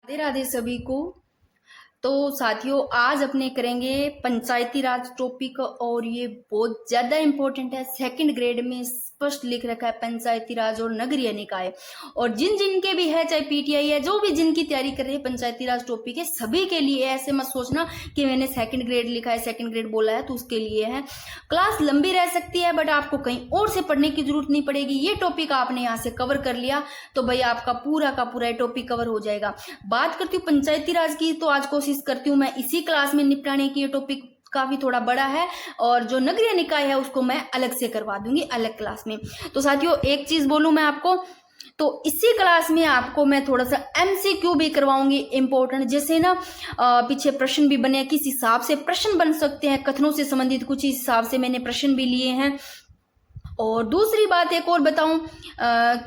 राधे राधे सभी को। तो साथियों, आज अपने करेंगे पंचायती राज टॉपिक और ये बहुत ज्यादा इंपॉर्टेंट है। सेकंड ग्रेड में स्पष्ट लिख रखा है पंचायती राज और नगरीय निकाय। और जिन जिनके भी है, चाहे पीटीआई है, जो भी जिनकी तैयारी कर रहे हैं, पंचायती राज टॉपिक है सभी के लिए। ऐसे मत सोचना कि मैंने सेकंड ग्रेड लिखा है, सेकंड ग्रेड बोला है तो उसके लिए है। क्लास लंबी रह सकती है बट आपको कहीं और से पढ़ने की जरूरत नहीं पड़ेगी। ये टॉपिक आपने यहाँ से कवर कर लिया तो भाई आपका पूरा का पूरा टॉपिक कवर हो जाएगा। बात करती हूँ पंचायती राज की, तो आज कोशिश करती हूँ मैं इसी क्लास में निपटाने की। ये टॉपिक काफी थोड़ा बड़ा है और जो नगरीय निकाय है उसको मैं अलग से करवा दूंगी, अलग क्लास में। तो साथियों, एक चीज बोलूं मैं आपको, तो इसी क्लास में आपको मैं थोड़ा सा एमसीक्यू भी करवाऊंगी इंपॉर्टेंट। जैसे ना पीछे प्रश्न भी बने, किस हिसाब से प्रश्न बन सकते हैं, कथनों से संबंधित कुछ इस हिसाब से मैंने प्रश्न भी लिए हैं। और दूसरी बात एक और बताऊं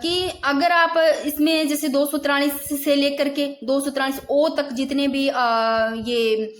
कि अगर आप इसमें जैसे 243 से लेकर के 243 ओ तक जितने भी ये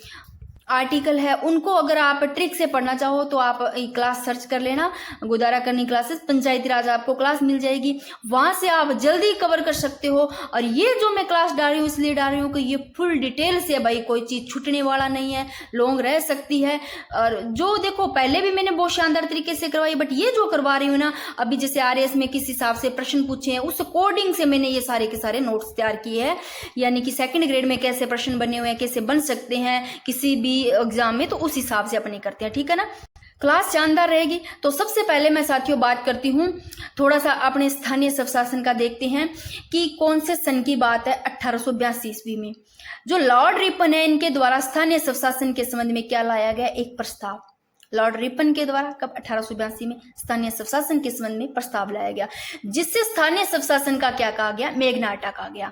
आर्टिकल है उनको अगर आप ट्रिक से पढ़ना चाहो तो आप क्लास सर्च कर लेना, गुदारा करनी क्लासेस, पंचायती राज आपको क्लास मिल जाएगी। वहां से आप जल्दी कवर कर सकते हो। और ये जो मैं क्लास डाल रही हूँ इसलिए डाल रही हूँ कि ये फुल डिटेल से भाई, कोई चीज छूटने वाला नहीं है, लॉन्ग रह सकती है। और जो देखो पहले भी मैंने बहुत शानदार तरीके से करवाई, बट ये जो करवा रही हूँ ना अभी, जैसे आरएस में किस हिसाब से प्रश्न पूछे हैं उस अकॉर्डिंग से मैंने ये सारे के सारे नोट्स तैयार किए हैं। यानी कि सेकंड ग्रेड में कैसे प्रश्न बने हुए हैं, कैसे बन सकते हैं किसी भी एग्जाम में, तो उस हिसाब से अपने करते हैं, ठीक है ना। क्लास शानदार रहेगी। तो सबसे पहले मैं साथियों बात करती हूँ, थोड़ा सा अपने स्थानीय स्वशासन का देखते हैं कि कौन से सन की बात है। 1882 ईस्वी में जो लॉर्ड रिपन है, इनके द्वारा स्थानीय स्वशासन के संबंध में क्या लाया गया, एक प्रस्ताव। लॉर्ड रिपन के द्वारा कब, 1882 में स्थानीय स्वशासन के संबंध में प्रस्ताव लाया गया, जिससे स्थानीय स्वशासन का क्या कहा गया, मैग्ना कार्टा कहा गया।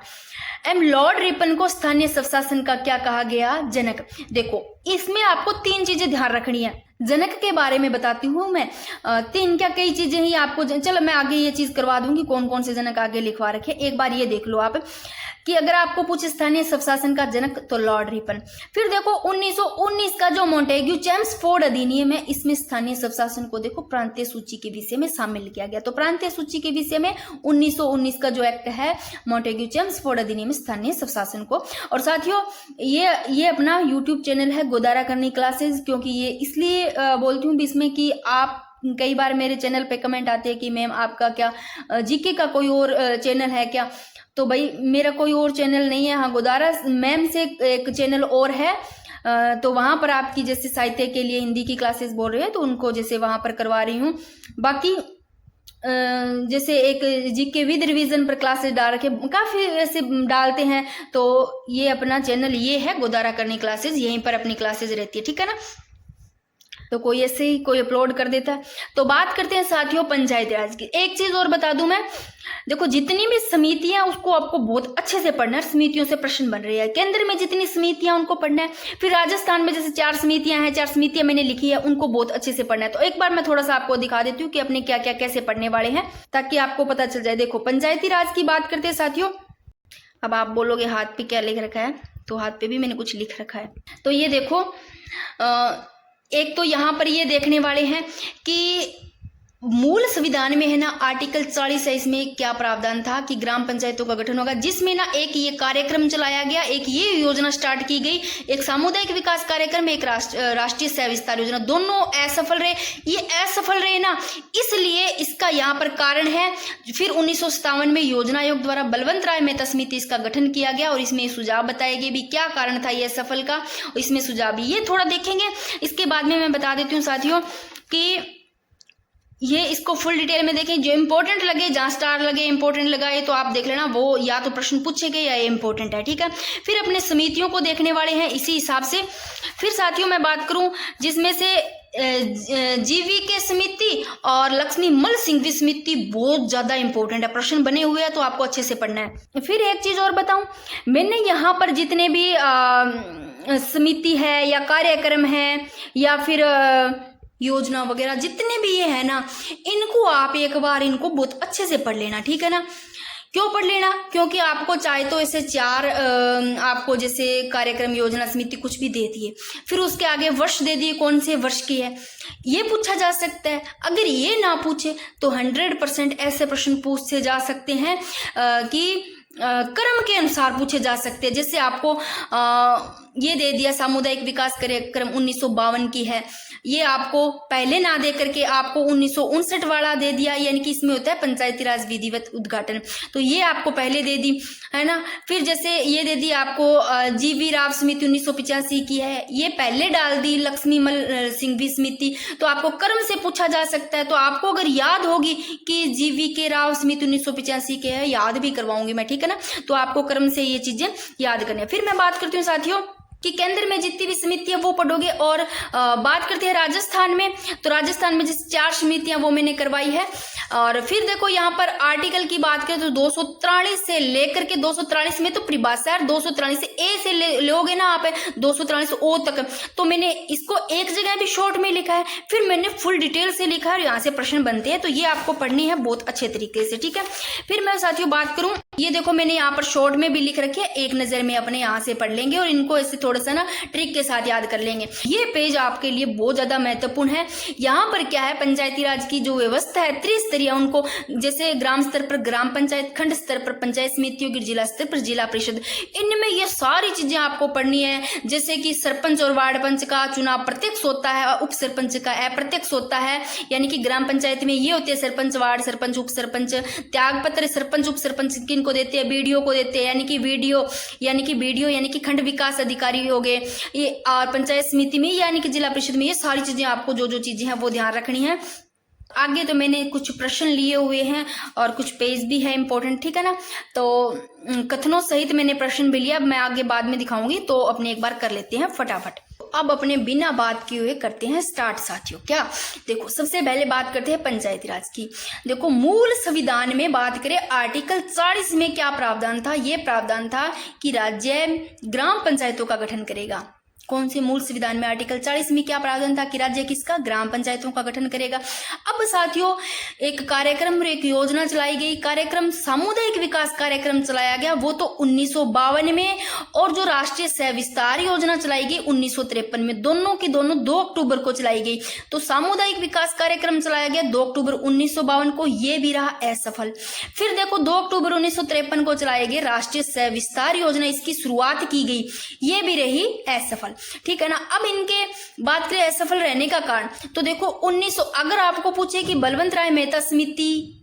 लॉर्ड रिपन को स्थानीय स्वशासन का क्या कहा गया, जनक। देखो इसमें आपको तीन चीजें ध्यान रखनी है। जनक के बारे में बताती हूँ मैं, तीन क्या कई चीजें ही आपको, चलो मैं आगे ये चीज करवा दूंगी कौन कौन से जनक आगे लिखवा रखे। एक बार ये देख लो आप कि अगर आपको पूछे स्थानीय स्वशासन का जनक तो लॉर्ड रिपन। फिर देखो 1919 का जो मोंटेग्यू चेम्सफोर्ड अधिनियम है, इसमें स्थानीय स्वशासन को देखो प्रांतीय सूची के विषय में शामिल किया गया। तो प्रांतीय सूची के विषय में 1919 का जो एक्ट है मोंटेग्यू चेम्सफोर्ड अधिनियम, स्थानीय स्वशासन को। और साथियों ये अपना यूट्यूब चैनल है गोदारा करनी क्लासेस, क्योंकि ये इसलिए बोलती हूँ इसमें कि आप कई बार मेरे चैनल पे कमेंट आते हैं कि मैम आपका क्या जीके का कोई और चैनल है क्या, तो भाई मेरा कोई और चैनल नहीं है। हाँ, गोदारा मैम से एक चैनल और है, तो वहां पर आपकी जैसे साहित्य के लिए हिंदी की क्लासेस बोल रहे हैं तो उनको जैसे वहां पर करवा रही हूँ। बाकी जैसे एक जीके विद रिवीजन पर क्लासेस डाल रखे, काफी ऐसे डालते हैं। तो ये अपना चैनल ये है गोदारा करनी क्लासेस, यहीं पर अपनी क्लासेस रहती है, ठीक है ना। तो कोई ऐसे ही कोई अपलोड कर देता है। तो बात करते हैं साथियों पंचायती राज की। एक चीज और बता दूं मैं, देखो जितनी भी समितियां उसको आपको बहुत अच्छे से पढ़ना है। समितियों से प्रश्न बन रही है, केंद्र में जितनी समितियां उनको पढ़ना है। फिर राजस्थान में जैसे 4 समितियां हैं, 4 समितियां मैंने लिखी है, उनको बहुत अच्छे से पढ़ना है। तो एक बार मैं थोड़ा सा आपको दिखा देती हूँ कि अपने क्या क्या कैसे पढ़ने वाले हैं, ताकि आपको पता चल जाए। देखो पंचायती राज की बात करते हैं साथियों। अब आप बोलोगे हाथ पे क्या लिख रखा है, तो हाथ पे भी मैंने कुछ लिख रखा है। तो ये देखो एक तो यहाँ पर ये देखने वाले हैं कि मूल संविधान में है ना आर्टिकल 40 है, इसमें क्या प्रावधान था कि ग्राम पंचायतों का गठन होगा, जिसमें ना एक ये कार्यक्रम चलाया गया, एक ये योजना स्टार्ट की गई, एक सामुदायिक विकास कार्यक्रम, एक राष्ट्रीय सह विस्तार योजना। दोनों असफल रहे। ये असफल रहे ना, इसलिए इसका यहाँ पर कारण है। फिर 1957 में योजना आयोग द्वारा बलवंत राय मेहता समिति इसका गठन किया गया और इसमें सुझाव बताए गए भी क्या कारण था ये असफल का, इसमें सुझाव भी ये थोड़ा देखेंगे। इसके बाद में मैं बता देती हूँ साथियों कि ये इसको फुल डिटेल में देखें। जो इंपॉर्टेंट लगे, जहां स्टार लगे, इंपॉर्टेंट लगा ये तो आप देख लेना, वो या तो प्रश्न पूछे गए या इंपॉर्टेंट है, ठीक है। फिर अपने समितियों को देखने वाले हैं इसी हिसाब से। फिर साथियों मैं बात करूं जिसमें से जीवी के समिति और लक्ष्मी मल सिंघवी समिति बहुत ज्यादा इंपॉर्टेंट है, प्रश्न बने हुए हैं तो आपको अच्छे से पढ़ना है। फिर एक चीज और बताऊं, मैंने यहाँ पर जितने भी समिति है या कार्यक्रम है या फिर योजना वगैरह जितने भी ये है ना, इनको आप एक बार इनको बहुत अच्छे से पढ़ लेना, ठीक है ना। क्यों पढ़ लेना, क्योंकि आपको चाहे तो ऐसे 4 आपको जैसे कार्यक्रम योजना समिति कुछ भी देती है, फिर उसके आगे वर्ष दे दिए कौन से वर्ष की है, ये पूछा जा सकता है। अगर ये ना पूछे तो 100% ऐसे प्रश्न पूछे जा सकते हैं कि क्रम के अनुसार पूछे जा सकते हैं। जैसे आपको ये दे दिया सामुदायिक विकास कार्यक्रम 1952 की है, ये आपको पहले ना दे करके आपको 1959 वाला दे दिया, यानी कि इसमें होता है पंचायती राज विधिवत उद्घाटन, तो ये आपको पहले दे दी है ना। फिर जैसे ये दे दी आपको जीवी राव समिति 1985 की है, ये पहले डाल दी लक्ष्मीमल सिंघवी समिति, तो आपको क्रम से पूछा जा सकता है। तो आपको अगर याद होगी कि जीवी के राव समिति 1985 के है, याद भी करवाऊंगी मैं, ठीक है ना, तो आपको क्रम से ये चीजें याद करनी है। फिर मैं बात करती हूँ साथियों कि केंद्र में जितनी भी समितियां वो पढ़ोगे, और बात करते हैं राजस्थान में, तो राजस्थान में जैसे 4 समितियां वो मैंने करवाई है। और फिर देखो यहाँ पर आर्टिकल की बात करें तो 243 से लेकर के 243 में तो परिभाषा है, 243 से ए से लोगे ना आप 243 ओ तक, तो मैंने इसको एक जगह भी शॉर्ट में लिखा है, फिर मैंने फुल डिटेल से लिखा है और यहाँ से प्रश्न बनते हैं, तो ये आपको पढ़नी है बहुत अच्छे तरीके से, ठीक है। फिर मैं साथियों बात करूं, ये देखो मैंने यहाँ पर शॉर्ट में भी लिख रखे, एक नजर में अपने यहाँ से पढ़ लेंगे और इनको ऐसे थोड़ा सा ना ट्रिक के साथ याद कर लेंगे। ये पेज आपके लिए बहुत ज्यादा महत्वपूर्ण है। यहाँ पर क्या है, पंचायती राज की जो व्यवस्था है त्रिस्तरीय, उनको जैसे ग्राम स्तर पर ग्राम पंचायत, खंड स्तर पर पंचायत समिति होगी, जिला स्तर पर जिला परिषद, इनमें ये सारी चीजें आपको पढ़नी है। जैसे कि सरपंच और वार्ड पंच का चुनाव प्रत्यक्ष होता है, उप सरपंच का अप्रत्यक्ष होता है, यानी कि ग्राम पंचायत में ये होते हैं सरपंच, वार्ड सरपंच, उप सरपंच। त्याग पत्र सरपंच उप सरपंच किनको देते हैं, बीडीओ को देते हैं, यानी कि बीडीओ यानी कि खंड विकास अधिकारी हो गए ये, और पंचायत समिति में यानी कि जिला परिषद में, ये सारी चीजें आपको जो जो चीजें हैं वो ध्यान रखनी है। आगे तो मैंने कुछ प्रश्न लिए हुए हैं और कुछ पेज भी है इंपॉर्टेंट, ठीक है ना, तो कथनों सहित मैंने प्रश्न भी लिया, मैं आगे बाद में दिखाऊंगी, तो अपने एक बार कर लेते हैं फटाफट। अब अपने बिना बात किए हुए करते हैं स्टार्ट साथियों। क्या देखो, सबसे पहले बात करते हैं पंचायती राज की। देखो मूल संविधान में बात करें, आर्टिकल 40 में क्या प्रावधान था, ये प्रावधान था कि राज्य ग्राम पंचायतों का गठन करेगा। कौन से मूल संविधान में आर्टिकल 40 में क्या प्रावधान था कि राज्य किसका, ग्राम पंचायतों का गठन करेगा। अब साथियों एक कार्यक्रम और एक योजना चलाई गई, कार्यक्रम सामुदायिक विकास कार्यक्रम चलाया गया, वो तो 1952 में, और जो राष्ट्रीय सह विस्तार योजना चलाई गई 1953 में, दोनों की दोनों 2 अक्टूबर को चलाई गई। तो सामुदायिक विकास कार्यक्रम चलाया गया 2 अक्टूबर 1952 को, ये भी रहा असफल। फिर देखो 2 अक्टूबर 1953 को चलाई गई राष्ट्रीय सह विस्तार योजना, इसकी शुरुआत की गई, ये भी रही असफल, ठीक है ना। अब इनके बात करें असफल रहने का कारण, तो देखो 1900, अगर आपको पूछे कि बलवंत राय मेहता समिति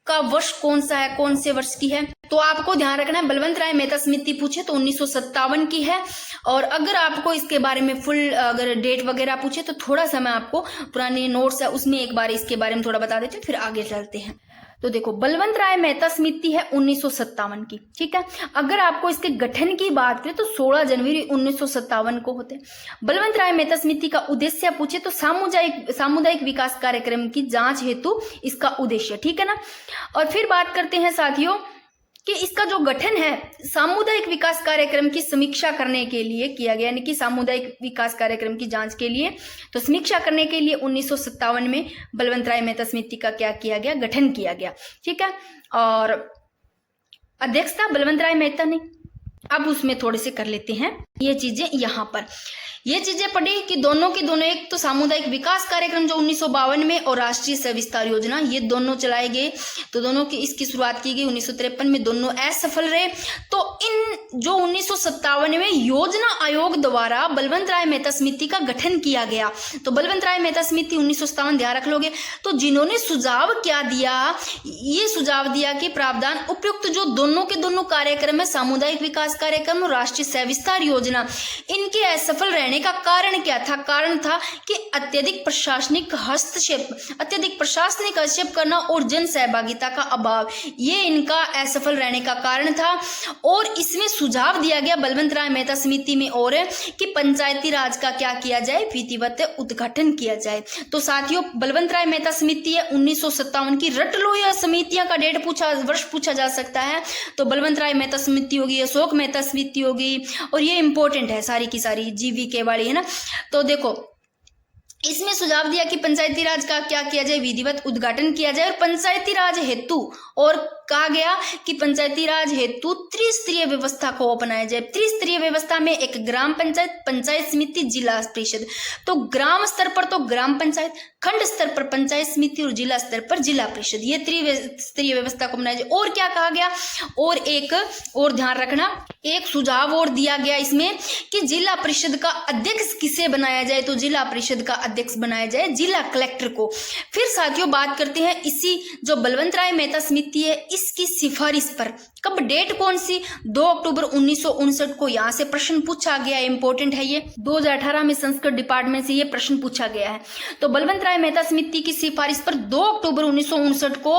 का वर्ष कौन सा है, कौन से वर्ष की है, तो आपको ध्यान रखना है बलवंत राय मेहता समिति पूछे तो 1957 की है। और अगर आपको इसके बारे में फुल अगर डेट वगैरह पूछे तो थोड़ा सा मैं आपको पुराने नोट्स है उसमें एक बार इसके बारे में थोड़ा बता देती हूँ, फिर आगे चलते हैं। तो देखो बलवंत राय मेहता समिति है 1957 की, ठीक है। अगर आपको इसके गठन की बात करें तो 16 जनवरी 1957 को होते हैं। बलवंत राय मेहता समिति का उद्देश्य पूछे तो सामुदायिक विकास कार्यक्रम की जांच हेतु इसका उद्देश्य, ठीक है ना। और फिर बात करते हैं साथियों कि इसका जो गठन है सामुदायिक विकास कार्यक्रम की समीक्षा करने के लिए किया गया, यानी कि सामुदायिक विकास कार्यक्रम की जांच के लिए, तो समीक्षा करने के लिए 1957 में बलवंत राय मेहता समिति का क्या किया गया, गठन किया गया, ठीक है। और अध्यक्षता बलवंत राय मेहता ने। अब उसमें थोड़े से कर लेते हैं ये चीजें, यहाँ पर ये चीजें पढ़ी कि दोनों की दोनों, एक तो सामुदायिक विकास कार्यक्रम जो 1952 में और राष्ट्रीय सह विस्तार योजना, ये दोनों चलाए गए, तो दोनों की इसकी शुरुआत की गई 1953 में, दोनों असफल रहे। तो इन जो 1957 में योजना आयोग द्वारा बलवंत राय मेहता समिति का गठन किया गया, तो बलवंत राय मेहता समिति 1957 ध्यान रख लोगे, तो जिन्होंने सुझाव क्या दिया, ये सुझाव दिया कि प्रावधान उपयुक्त जो दोनों के दोनों कार्यक्रम है, सामुदायिक विकास कार्यक्रम और राष्ट्रीय सह विस्तार योजना, इनके असफल रहने का कारण क्या था, कारण था कि अत्यधिक प्रशासनिक हस्तक्षेप करना और जन सहभागिता का अभाव, ये इनका असफल रहने का कारण था। और इसमें सुझाव दिया गया बलवंत राय मेहता समिति में और कि पंचायती राज का क्या किया जाए, विधिवत उद्घाटन किया जाए। तो साथियों बलवंत राय मेहता समिति है 1957 की, रट लो या समितियां का डेट वर्ष पूछा जा सकता है, तो बलवंत राय मेहता समिति होगी, अशोक मेहता समिति होगी, और ये इंपॉर्टेंट है सारी की सारी, जीवी के वाली है ना। तो देखो इसमें सुझाव दिया कि पंचायती राज का क्या किया जाए, विधिवत उद्घाटन किया जाए, और पंचायती राज हेतु, और कहा गया कि पंचायती राज हेतु त्रिस्तरीय व्यवस्था को अपनाया जाए। त्रिस्तरीय व्यवस्था में एक ग्राम पंचायत, पंचायत समिति, जिला परिषद। तो ग्राम स्तर पर तो ग्राम पंचायत, खंड स्तर पर पंचायत समिति और जिला स्तर पर जिला परिषद, ये त्रिस्तरीय व्यवस्था को बनाया जाए। और क्या कहा गया, और एक और ध्यान रखना, एक सुझाव और दिया गया इसमें कि जिला परिषद का अध्यक्ष किसे बनाया जाए, तो जिला परिषद का अध्यक्ष बनाया जाए जिला कलेक्टर को। फिर साथियों बात करते हैं इसी जो बलवंत राय मेहता समिति है इसकी सिफारिश पर, कब, डेट कौन सी, 2 अक्टूबर 1959 को यहाँ से प्रश्न पूछा गया, इंपॉर्टेंट है ये, 2018 में संस्कृत डिपार्टमेंट से ये प्रश्न पूछा गया है। तो बलवंत राय मेहता समिति की सिफारिश पर 2 अक्टूबर 1959 को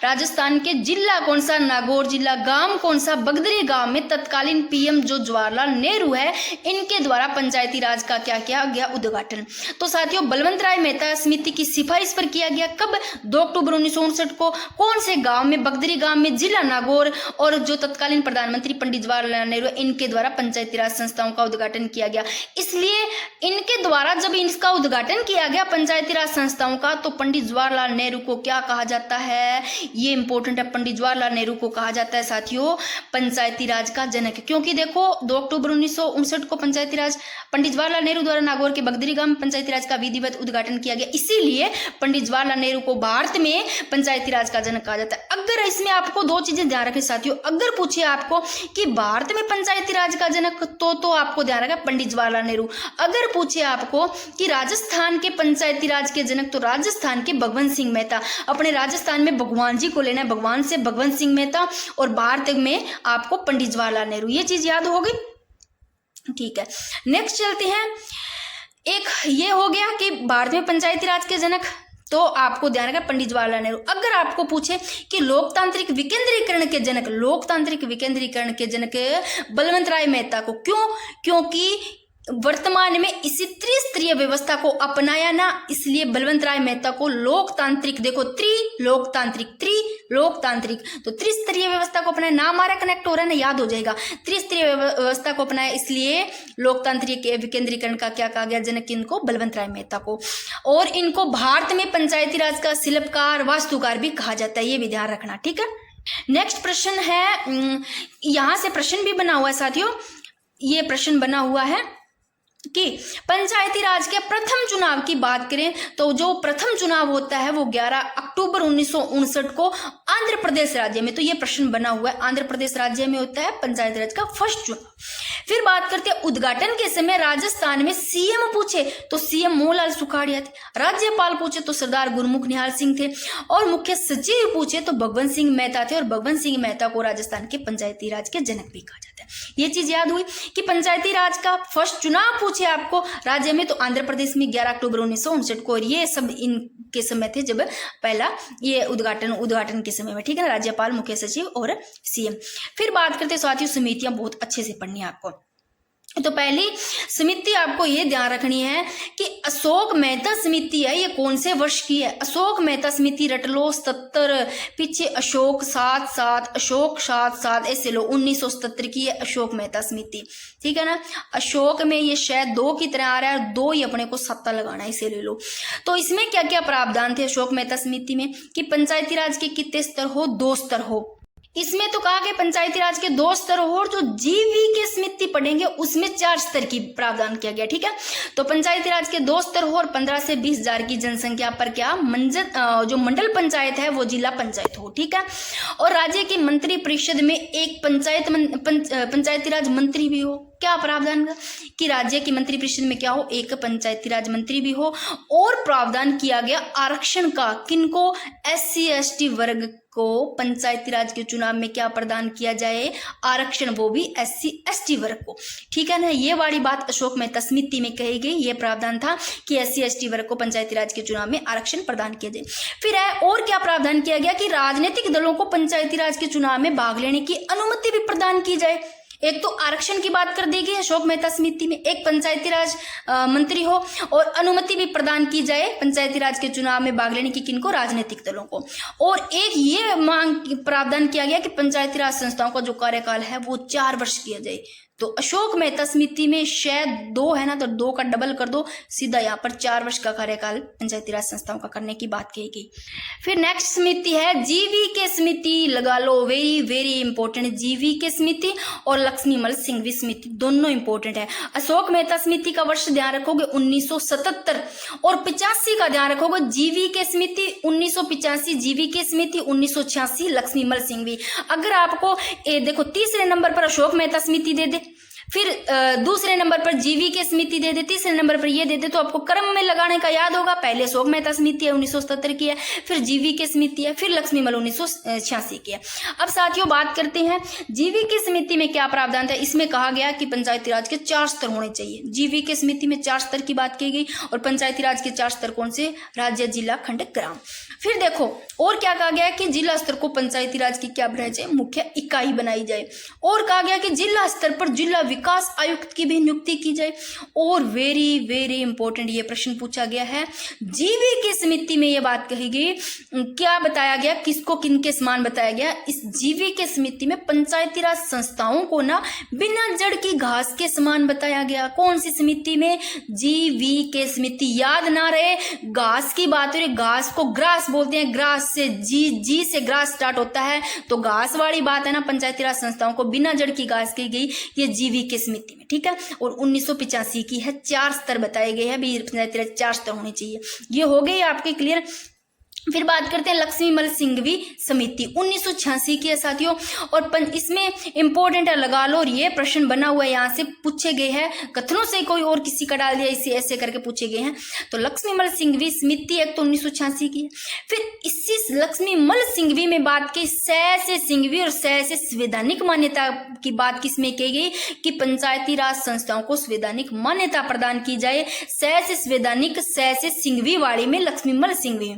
राजस्थान के जिला कौन सा, नागौर जिला, गांव कौन सा, बगदरी गांव में तत्कालीन पीएम जो जवाहरलाल नेहरू है इनके द्वारा पंचायती राज का क्या किया गया, उद्घाटन। तो साथियों बलवंत राय मेहता समिति की सिफारिश पर किया गया कब, 2 अक्टूबर 1959 को, कौन से गांव में, बगदरी गांव में, जिला नागौर, और जो तत्कालीन प्रधानमंत्री पंडित जवाहरलाल नेहरू इनके द्वारा पंचायती राज संस्थाओं का उद्घाटन किया गया। इसलिए इनके द्वारा जब इसका उद्घाटन किया गया पंचायती राज संस्थाओं का, तो पंडित जवाहरलाल नेहरू को क्या कहा जाता है, ये इंपॉर्टेंट है, पंडित जवाहरलाल नेहरू को कहा जाता है साथियों पंचायती राज का जनक। क्योंकि देखो 2 अक्टूबर 1959 को पंचायती राज पंडित जवाहरलाल नेहरू द्वारा नागौर के बगदरी गांव में पंचायती राज का विधिवत उद्घाटन किया गया, इसीलिए पंडित जवाहरलाल नेहरू को भारत में पंचायती राज का जनक कहा जाता है। अगर इसमें आपको 2 चीजें ध्यान रखें साथियों, अगर पूछे आपको कि भारत में पंचायती राज का जनक, तो आपको ध्यान रखना पंडित जवाहरलाल नेहरू। अगर पूछे आपको कि राजस्थान के पंचायती राज के जनक, तो राजस्थान के भगवंत सिंह मेहता, अपने राजस्थान में भगवान जी को लेना है, भगवान से भगवंत सिंह मेहता, और भारत में आपको पंडित जवाहरलाल नेहरू, ये चीज याद होगी, ठीक है। नेक्स्ट चलते हैं, एक ये हो गया कि भारत में पंचायती राज के जनक, तो आपको ध्यान रखना पंडित जवाहरलाल नेहरू। अगर आपको पूछे कि लोकतांत्रिक विकेंद्रीकरण के जनक, लोकतांत्रिक विकेंद्रीकरण के जनक बलवंत राय मेहता को, क्यों, क्योंकि वर्तमान में इसी त्रिस्तरीय व्यवस्था को अपनाया ना, इसलिए बलवंत राय मेहता को लोकतांत्रिक, देखो लोकतांत्रिक, तो त्रिस्तरीय व्यवस्था को अपनाया, नाम हमारा कनेक्ट हो रहा है ना, याद हो जाएगा, त्रिस्तरीय व्यवस्था को अपनाया, इसलिए लोकतांत्रिक विकेंद्रीकरण का क्या कहा गया जनक, इनको बलवंत राय मेहता को। और इनको भारत में पंचायती राज का शिल्पकार, वास्तुकार भी कहा जाता है, ये भी ध्यान रखना, ठीक है। नेक्स्ट प्रश्न है, यहां से प्रश्न भी बना हुआ है साथियों, ये प्रश्न बना हुआ है कि पंचायती राज के प्रथम चुनाव की बात करें तो जो प्रथम चुनाव होता है वो 11 अक्टूबर 1959 को आंध्र प्रदेश राज्य में, तो ये प्रश्न बना हुआ है, आंध्र प्रदेश राज्य में होता है पंचायती राज का फर्स्ट चुनाव। फिर बात करते हैं उद्घाटन के समय राजस्थान में सीएम पूछे तो सीएम मोहनलाल सुखाड़िया थे, राज्यपाल पूछे तो सरदार गुरमुख निहाल सिंह थे, और मुख्य सचिव पूछे तो भगवंत सिंह मेहता थे, और भगवंत सिंह मेहता को राजस्थान के पंचायती राज के जनक भी कहा जाता है। ये चीज याद हुई कि पंचायती राज का फर्स्ट चुनाव पूछे आपको राज्य में, तो आंध्र प्रदेश में 11 अक्टूबर 1959 को, और ये सब इनके समय थे जब पहला ये उद्घाटन के समय में, ठीक है ना, राज्यपाल, मुख्य सचिव और सीएम। फिर बात करते हैं साथियों, समितियां बहुत अच्छे से पढ़नी है आपको। तो पहली समिति आपको ये ध्यान रखनी है कि अशोक मेहता समिति है, ये कौन से वर्ष की है, अशोक मेहता समिति रट लो 77, पीछे अशोक 7 अशोक 7 ऐसे लो, 1977 की है अशोक मेहता समिति, ठीक है ना। अशोक में ये शायद 2 की तरह आ रहा है, 2 ही अपने को 7 लगाना है, इसे ले लो। तो इसमें क्या क्या प्रावधान थे अशोक मेहता समिति में कि पंचायती राज के कितने स्तर हो, 2 स्तर हो। इसमें तो कहा कि पंचायती राज के 2 स्तर हो, और जो जीवीके समिति पढ़ेंगे उसमें 4 स्तर की प्रावधान किया गया, ठीक है। तो पंचायती राज के 2 स्तर हो, और 15 से 20 हजार की जनसंख्या पर क्या जो मंडल पंचायत है वो जिला पंचायत हो, ठीक है। और राज्य की मंत्री परिषद में एक पंचायती राज मंत्री भी हो, क्या प्रावधान कि राज्य की मंत्री परिषद में क्या हो, एक पंचायती राज मंत्री भी हो। और प्रावधान किया गया आरक्षण का, किनको, SC ST वर्ग को पंचायती राज के चुनाव में क्या प्रदान किया जाए, आरक्षण, वो भी SC ST वर्ग को, ठीक है ना। ये वाली बात अशोक मेहता समिति में कही गई, ये प्रावधान था कि SC ST वर्ग को पंचायती राज के चुनाव में आरक्षण प्रदान किया जाए। फिर है और क्या प्रावधान किया गया कि राजनीतिक दलों को पंचायती राज के चुनाव में भाग लेने की अनुमति भी प्रदान की जाए। एक तो आरक्षण की बात कर दी गई अशोक मेहता समिति में, एक पंचायती राज मंत्री हो, और अनुमति भी प्रदान की जाए पंचायती राज के चुनाव में भाग लेने की, किनको, राजनीतिक दलों को। और एक ये मांग प्रावधान किया गया कि पंचायती राज संस्थाओं का जो कार्यकाल है वो 4 वर्ष किया जाए, तो अशोक मेहता समिति में शायद 2 है ना, तो 2 का डबल कर दो, सीधा यहाँ पर 4 वर्ष का कार्यकाल पंचायती राज संस्थाओं का करने की बात कही गई। फिर नेक्स्ट समिति है जीवीके समिति, लगा लो, वेरी वेरी इंपॉर्टेंट। जीवीके समिति और लक्ष्मीमल सिंघवी समिति दोनों इंपॉर्टेंट है। अशोक मेहता समिति का वर्ष ध्यान रखोगे 1977 और 85 का ध्यान रखोगे। जीवीके समिति 1985, जीवीके समिति 1986, लक्ष्मीमल सिंघवी। अगर आपको देखो तीसरे नंबर पर अशोक मेहता समिति दे दे, फिर दूसरे नंबर पर जीवीके समिति दे दे, तीसरे नंबर पर ये दे दे, तो आपको क्रम में लगाने का याद होगा। पहले अशोक मेहता समिति है 1977 की है, फिर जीवीके समिति है, फिर लक्ष्मीमल 1986 की है। अब साथियों बात करते हैं जीवीके समिति में क्या प्रावधान था। इसमें कहा गया कि पंचायती राज के 4 स्तर होने चाहिए। जीवीके समिति में 4 स्तर की बात की गई और पंचायती राज के 4 स्तर कौन से? राज्य, जिला, खंड, ग्राम। फिर देखो और क्या कहा गया कि जिला स्तर को पंचायती राज की क्या बनाई जाए? मुख्य इकाई बनाई जाए। और कहा गया कि जिला स्तर पर जिला विकास आयुक्त की भी नियुक्ति की जाए। और वेरी वेरी इंपॉर्टेंट ये प्रश्न पूछा गया है, जीवीके समिति में ये बात कही गई, क्या बताया गया, किसको किनके समान बताया गया? इस जीवीके समिति में पंचायती राज संस्थाओं को ना बिना जड़ की घास के समान बताया गया। कौन सी समिति में? जीवीके समिति। याद ना रहे घास की बात हो रही, घास को ग्रास बोलते हैं, ग्रास से जी से ग्रास स्टार्ट होता है, तो घास वाली बात है ना। पंचायती राज संस्थाओं को बिना जड़ की घास की गई ये जीवीके समिति में, ठीक है। और 1985 की है, 4 स्तर बताए गए हैं, पंचायती राज 4 स्तर होने चाहिए। ये हो गए आपके क्लियर। फिर बात करते हैं लक्ष्मीमल सिंघवी समिति 1986 की है साथियों। और इसमें इंपॉर्टेंट है, लगा लो, और ये प्रश्न बना हुआ है, यहाँ से पूछे गए हैं, कथनों से कोई और किसी का डाल दिया, इसे ऐसे करके पूछे गए हैं। तो लक्ष्मीमल सिंघवी समिति एक तो 1986 की है। फिर इसी लक्ष्मीमल सिंघवी में बात की से सिंघवी और से संवैधानिक मान्यता की बात किसमें की गई कि पंचायती राज संस्थाओं को संवैधानिक मान्यता प्रदान की जाए। से संवैधानिक, से सिंघवी वाली में लक्ष्मीमल सिंघवी।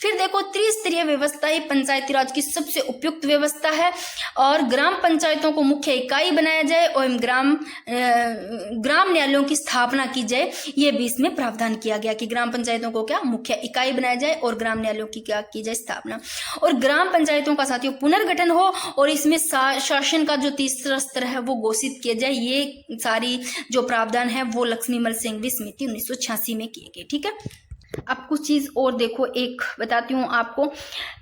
फिर देखो त्रिस्तरीय व्यवस्था ही पंचायती राज की सबसे उपयुक्त व्यवस्था है। और ग्राम पंचायतों को मुख्य इकाई बनाया जाए और ग्राम न्यायालयों की स्थापना की जाए। ये भी इसमें प्रावधान किया गया कि ग्राम पंचायतों को क्या मुख्य इकाई बनाया जाए और ग्राम न्यायालयों की क्या की जाए? स्थापना। और ग्राम पंचायतों का साथियों पुनर्गठन हो और इसमें शासन का जो तीसरा स्तर है वो घोषित किया जाए। ये सारी जो प्रावधान है वो लक्ष्मीमल सिंघवी समिति 1986 में किए गए, ठीक है। अब कुछ चीज और देखो, एक बताती हूँ आपको,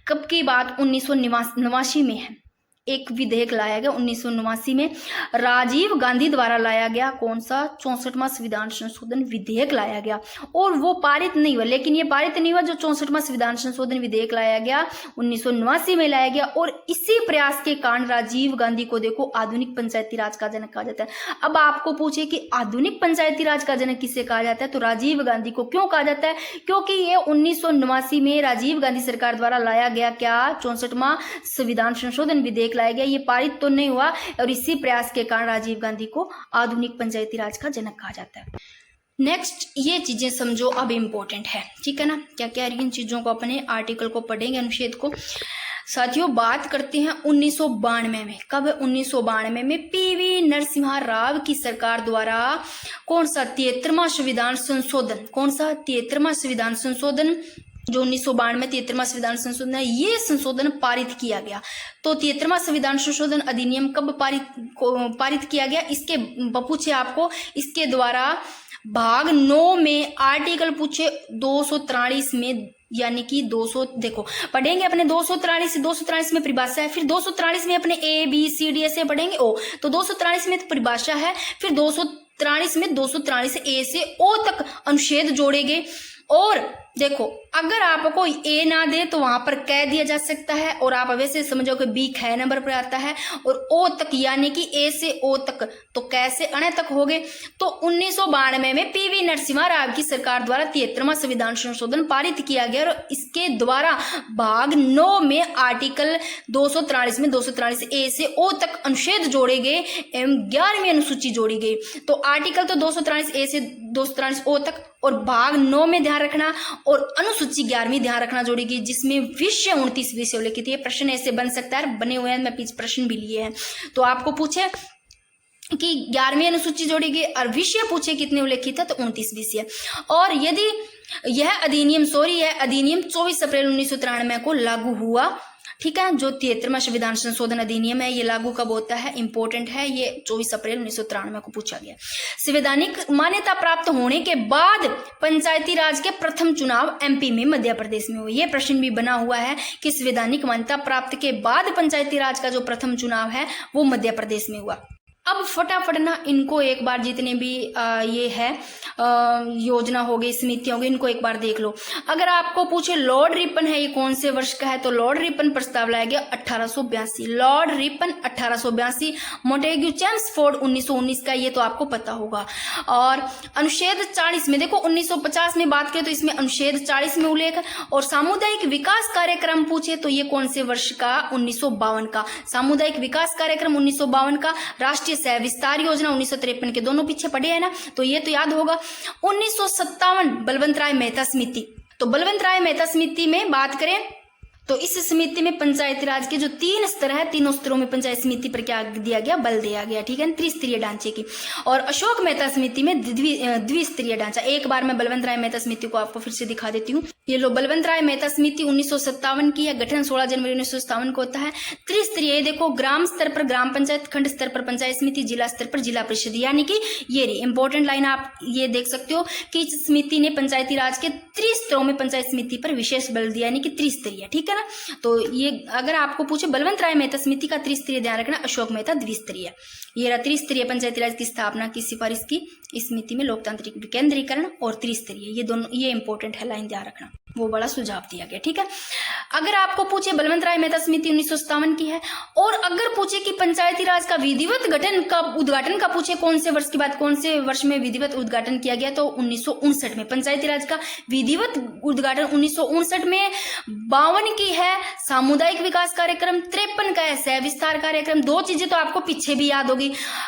कब की बात? 1989 में है। एक विधेयक लाया गया 1989 में, राजीव गांधी द्वारा लाया गया। कौन सा? 64वां संविधान संशोधन विधेयक लाया गया और वो पारित नहीं हुआ। लेकिन ये पारित नहीं हुआ जो 64वां संविधान संशोधन विधेयक लाया गया 1989 में लाया गया। और इसी प्रयास के कारण राजीव गांधी को देखो आधुनिक पंचायती राज का जनक कहा जाता है। अब आपको पूछे कि आधुनिक पंचायती राज का जनक किसे कहा जाता है, तो राजीव गांधी को क्यों कहा जाता है? क्योंकि ये 1989 में राजीव गांधी सरकार द्वारा लाया गया क्या? 64वां संविधान संशोधन विधेयक लाया गया। ये पारित तो नहीं हुआ और इसी प्रयास के कारण राजीव गांधी को आधुनिक पंचायती राज का जनक कहा जाता है। नेक्स्ट ये चीजें समझो अब इम्पोर्टेंट है, ठीक है ना। क्या क्या इन चीजों को अपने आर्टिकल को पढ़ेंगे, अनुच्छेद को। साथियों बात करते हैं 1992 में। कब? 1992 में पीवी नरसिम्हा राव की सरकार द्वारा कौन सा? 73वां संविधान संशोधन। कौन सा? 73वां संविधान संशोधन जो 1992 में 73वां संविधान संशोधन है, ये संशोधन पारित किया गया। तो 73वां संविधान संशोधन अधिनियम कब पारित किया गया? इसके पूछे आपको, इसके द्वारा भाग 9 में आर्टिकल पूछे 243 में, यानी कि 200 देखो पढ़ेंगे अपने 243 में परिभाषा है, फिर 243 में अपने ए बी सी डी ऐसे पढ़ेंगे ओ, तो 243 में तो परिभाषा है, फिर 243 में 243 ए से ओ तक अनुच्छेद जोड़े गए। और देखो अगर आपको ए ना दे तो वहां पर कह दिया जा सकता है, और आप वैसे समझो कि बी ख नंबर पर आता है, और ओ तक यानी कि ए से ओ तक तो कैसे अण तक हो गए। तो 1992 में पीवी नरसिम्हा राव की सरकार द्वारा 73वां संविधान संशोधन पारित किया गया और इसके द्वारा भाग 9 में आर्टिकल 243 में 243 ए से ओ तक अनुच्छेद जोड़े गए एवं 11वीं अनुसूची जोड़ी गई। तो आर्टिकल तो 243 ए से 243 ओ तक और भाग 9 में ध्यान रखना और अनुसूची 11वीं ध्यान रखना जोड़ी गई, जिसमें विषय 29 विषय उल्लेखित है। प्रश्न ऐसे बन सकता है, बने हुए हैं, मैं पीछे प्रश्न भी लिए हैं। तो आपको पूछे कि 11वीं अनुसूची जोड़ी गई और विषय पूछे कितने उल्लेखित है, तो 29 विषय। और यदि यह अधिनियम 24 अप्रैल 1993 को लागू हुआ, ठीक है। जो 73वां संविधान संशोधन अधिनियम है ये लागू कब होता है, इंपॉर्टेंट है, ये 24 अप्रैल 1993 को पूछा गया। संवैधानिक मान्यता प्राप्त होने के बाद पंचायती राज के प्रथम चुनाव एमपी में मध्य प्रदेश में हुए। ये प्रश्न भी बना हुआ है कि संवैधानिक मान्यता प्राप्त के बाद पंचायती राज का जो प्रथम चुनाव है वो मध्य प्रदेश में हुआ। अब फटाफट ना इनको एक बार, जितने भी ये है योजना हो गई, समिति हो गई, इनको एक बार देख लो। अगर आपको पूछे लॉर्ड रिपन है ये कौन से वर्ष का है, तो लॉर्ड रिपन प्रस्ताव लाया गया 1882। लॉर्ड रिपन 1882, मोंटेग्यू चेम्सफोर्ड 1919 का, ये तो आपको पता होगा। और अनुच्छेद 40 में देखो 1950 में बात करें तो इसमें अनुच्छेद 40 में उल्लेख। और सामुदायिक विकास कार्यक्रम पूछे तो ये कौन से वर्ष का, 1952 का। सामुदायिक विकास कार्यक्रम 1952 का। राष्ट्रीय सह विस्तार योजना 1953 के, दोनों पीछे पड़े हैं ना, तो ये तो याद होगा। 1957 बलवंत राय मेहता समिति। तो बलवंत राय मेहता समिति में बात करें तो इस समिति में पंचायती राज के जो 3 स्तर है, तीनों स्तरों में पंचायत समिति पर क्या दिया गया, बल दिया गया, ठीक है, त्रिस्तरीय ढांचे की। और अशोक मेहता समिति में द्विस्तरीय ढांचा। एक बार मैं बलवंत राय मेहता समिति को आपको फिर से दिखा देती हूँ। ये लो, बलवंत राय मेहता समिति 1957 की है, गठन 16 जनवरी 1957 को होता है। त्रिस्तरीय देखो, ग्राम स्तर पर ग्राम पंचायत, खंड स्तर पर पंचायत समिति, जिला स्तर पर जिला परिषद, यानी कि ये रही इंपॉर्टेंट लाइन। आप ये देख सकते हो कि इस समिति ने पंचायती राज के त्रिस्तरों में पंचायत समिति पर विशेष बल दिया, यानी कि त्रिस्तरीय, ठीक है ना। तो ये अगर आपको पूछे बलवंत राय मेहता समिति का त्रिस्तरीय, ध्यान रखना, अशोक मेहता द्विस्तरीय। ये रहा त्रिस्तरीय पंचायती राज की स्थापना की सिफारिश की इस समिति में, लोकतांत्रिक विकेंद्रीकरण और त्रिस्तरीय, ये दोनों, ये इंपॉर्टेंट है लाइन, ध्यान रखना, वो बड़ा सुझाव दिया गया, ठीक है। अगर आपको पूछे बलवंत राय मेहता समिति 1957 की है। और अगर पूछे कि पंचायती राज का विधिवत गठन का उद्घाटन का पूछे कौन से वर्ष की बात, कौन से वर्ष में विधिवत उद्घाटन किया गया, तो 1959 में पंचायती राज का विधिवत उद्घाटन 1959 में। 52 की है सामुदायिक विकास कार्यक्रम, 53 का है सह विस्तार कार्यक्रम। 2 चीजें तो आपको पीछे भी याद होगी।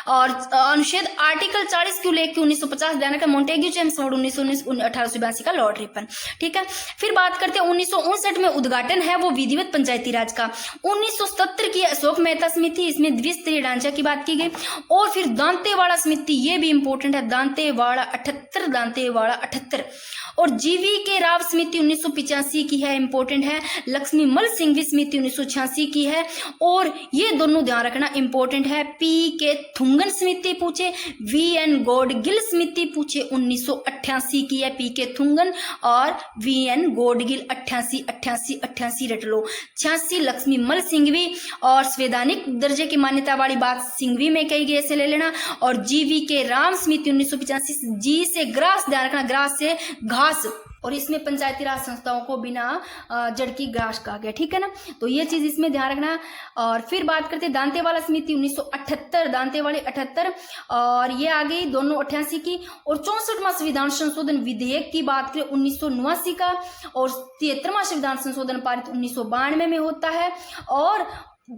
और अनुच्छेद आर्टिकल 40 की उल्लेख की 1950, ध्यान रखा, मोंटेग्यू चेम्सफोर्ड 1919, 1882 का लॉर्ड रिपन, ठीक है। फिर बात करते हैं 1959 में उद्घाटन है वो विधिवत पंचायती राज का। 1970 की अशोक मेहता समिति, इसमें द्विस्तरीय ढांचा की बात की गई। और फिर दांतेवाड़ा समिति, ये भी इंपॉर्टेंट है, दांतेवाड़ा 78, दांतेवाड़ा 78। और जीवी के राव समिति 1985 की है, इंपॉर्टेंट है। लक्ष्मी मल सिंघवी समिति 1986 की है। और ये दोनों ध्यान रखना इंपॉर्टेंट है। पी के थुंगन समिति पूछे, वी एन गौडगिल समिति पूछे 1988 की है, पी के थुंगन और वी एन गौडगिल 88 रट लो। 86 लक्ष्मी मल सिंघवी। और संवैधानिक दर्जे की मान्यता वाली बात सिंघवी में कही गई, ऐसे ले लेना। और जीवी के राम समिति 1985, जी से ग्रास, ध्यान रखना, ग्रास से घास। और इसमें पंचायती राज संस्थाओं को बिना जड़ की घास कहा गया, ठीक है ना। तो ये चीज इसमें ध्यान रखना। और फिर बात करते हैं दांतेवाड़ा समिति 1978, दांतेवाड़े 78। और ये आ गई दोनों 88 की। और 64वां संविधान संशोधन विधेयक की बात करें 1989 का। और 73वां संविधान संशोधन पारित 1992 में होता है। और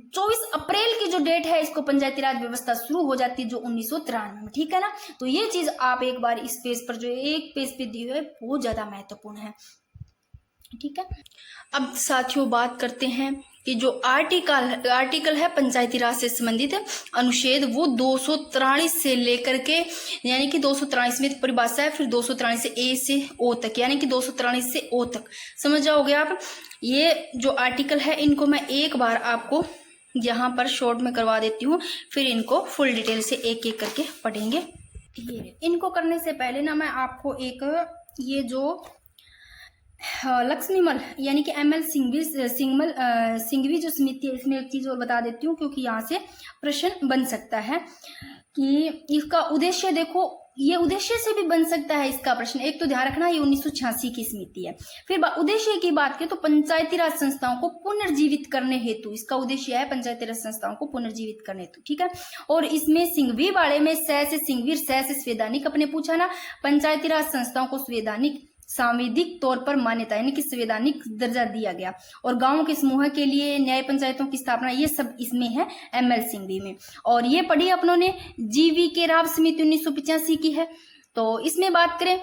24 अप्रैल की जो डेट है इसको पंचायती राज व्यवस्था शुरू हो जाती है, जो 1993 में, ठीक है ना। तो ये चीज आप एक बार इस पेज पर, जो एक पेज पे दी हुई है, बहुत ज्यादा महत्वपूर्ण है, ठीक है। अब साथियों बात करते हैं कि जो आर्टिकल है पंचायती राज से संबंधित अनुच्छेद, वो 243 से लेकर के, यानी कि 243 में परिभाषा है, फिर 243 से ए से ओ तक, यानी कि 243 से ओ तक, समझ जाओगे आप। ये जो आर्टिकल है इनको मैं एक बार आपको यहाँ पर शॉर्ट में करवा देती हूँ, फिर इनको फुल डिटेल से एक एक करके पढ़ेंगे। ये इनको करने से पहले ना मैं आपको एक ये जो लक्ष्मीमल यानी कि एमएल सिंघवी जो समिति है, इसमें एक चीज और बता देती हूँ, क्योंकि यहाँ से प्रश्न बन सकता है कि इसका उद्देश्य देखो, ये उद्देश्य से भी बन सकता है इसका प्रश्न। एक तो ध्यान रखना ये 1986 की समिति है। फिर उद्देश्य की बात करें तो पंचायती राज संस्थाओं को पुनर्जीवित करने हेतु, इसका उद्देश्य है पंचायती राज संस्थाओं को पुनर्जीवित करने हेतु, ठीक है। और इसमें सिंघवी वाले में सह से सिंघवी, सह से संवैधानिक, अपने पूछा ना, पंचायती राज संस्थाओं को संवैधानिक सांविधिक तौर पर मान्यता यानी कि संवैधानिक दर्जा दिया गया। और गांवों के समूह के लिए न्याय पंचायतों की स्थापना, ये सब इसमें है एमएल सिंघवी में। और ये पढ़ी अपनों ने जीवी के राव समिति 1985 की है। तो इसमें बात करें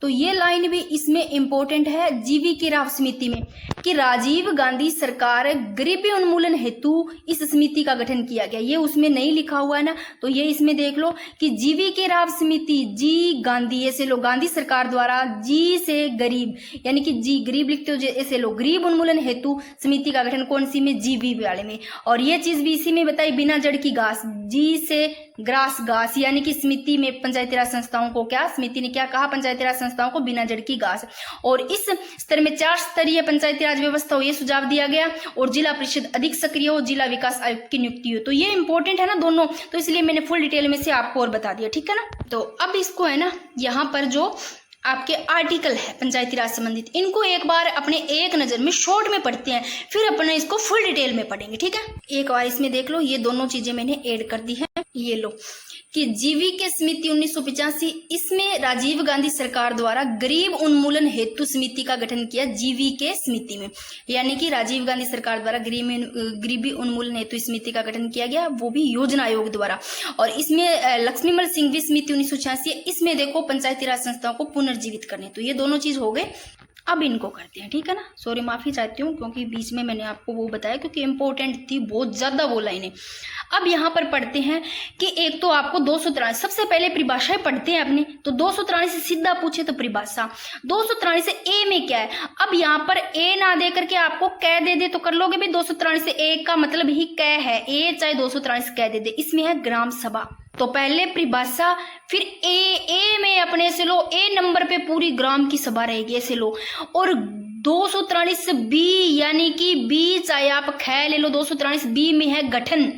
तो ये लाइन भी इसमें इंपॉर्टेंट है जीवी राव समिति में कि राजीव गांधी सरकार गरीबी उन्मूलन हेतु इस समिति का गठन किया गया। ये उसमें नहीं लिखा हुआ है ना, तो ये इसमें देख लो कि जीवी राव समिति जी गांधी, ऐसे लो गांधी सरकार द्वारा जी से गरीब, यानी कि जी गरीब लिखते हो ऐसे लो गरीब उन्मूलन हेतु समिति का गठन कौन सी में, जीवी वाले में। और ये चीज भी इसी में बताई, बिना जड़ की घास, जी से ग्रास घास, यानी कि समिति में पंचायती राज संस्थाओं को क्या, समिति ने क्या कहा, पंचायती राज संस्थाओं को बिना जड़ की घास। और इस स्तर में 4 स्तरीय पंचायती राज व्यवस्था हो, ये सुझाव दिया गया। और जिला परिषद अधिक सक्रिय हो, जिला विकास आयुक्त की नियुक्ति हो। तो ये इंपॉर्टेंट है ना दोनों, तो इसलिए मैंने फुल डिटेल में से आपको और बता दिया, ठीक है ना। तो अब इसको है ना यहाँ पर जो आपके आर्टिकल है पंचायती राज संबंधित, इनको एक बार अपने एक नजर में शॉर्ट में पढ़ते हैं, फिर अपने इसको फुल डिटेल में पढ़ेंगे, ठीक है। एक बार इसमें देख लो, ये दोनों चीजें मैंने ऐड कर दी है। ये लो कि जीवी के समिति 1985, इसमें राजीव गांधी सरकार द्वारा गरीब उन्मूलन हेतु समिति का गठन किया जीवी के समिति में, यानी कि राजीव गांधी सरकार द्वारा गरीबी उन्मूलन हेतु समिति का गठन किया गया, वो भी योजना आयोग द्वारा। और इसमें लक्ष्मीमल सिंघवी समिति 1986, इसमें देखो पंचायती राज संस्थाओं को पुनर्जीवित करने। तो ये दोनों चीज हो गए। अब इनको करते हैं, ठीक है ना। सॉरी माफी चाहती हूँ क्योंकि बीच में मैंने आपको वो बताया क्योंकि इंपॉर्टेंट थी बहुत ज्यादा वो लाइनें। अब यहाँ पर पढ़ते हैं कि एक तो आपको 243, सबसे पहले परिभाषाएं पढ़ते हैं अपनी। तो 243 से सीधा पूछे तो परिभाषा 243 से ए में क्या है। अब यहाँ पर ए ना दे करके आपको कै दे दे तो कर लोगे भी, 243 से ए का मतलब ही कै है, ए चाहे 243 कै दे दे। इसमें है ग्राम सभा, तो पहले परिभाषा फिर ए में अपने से लो, ए नंबर पे पूरी ग्राम की सभा रहेगी ऐसे लो। और 243 बी, यानी कि बी चाहे आप ख ले लो, 243 बी में है गठन,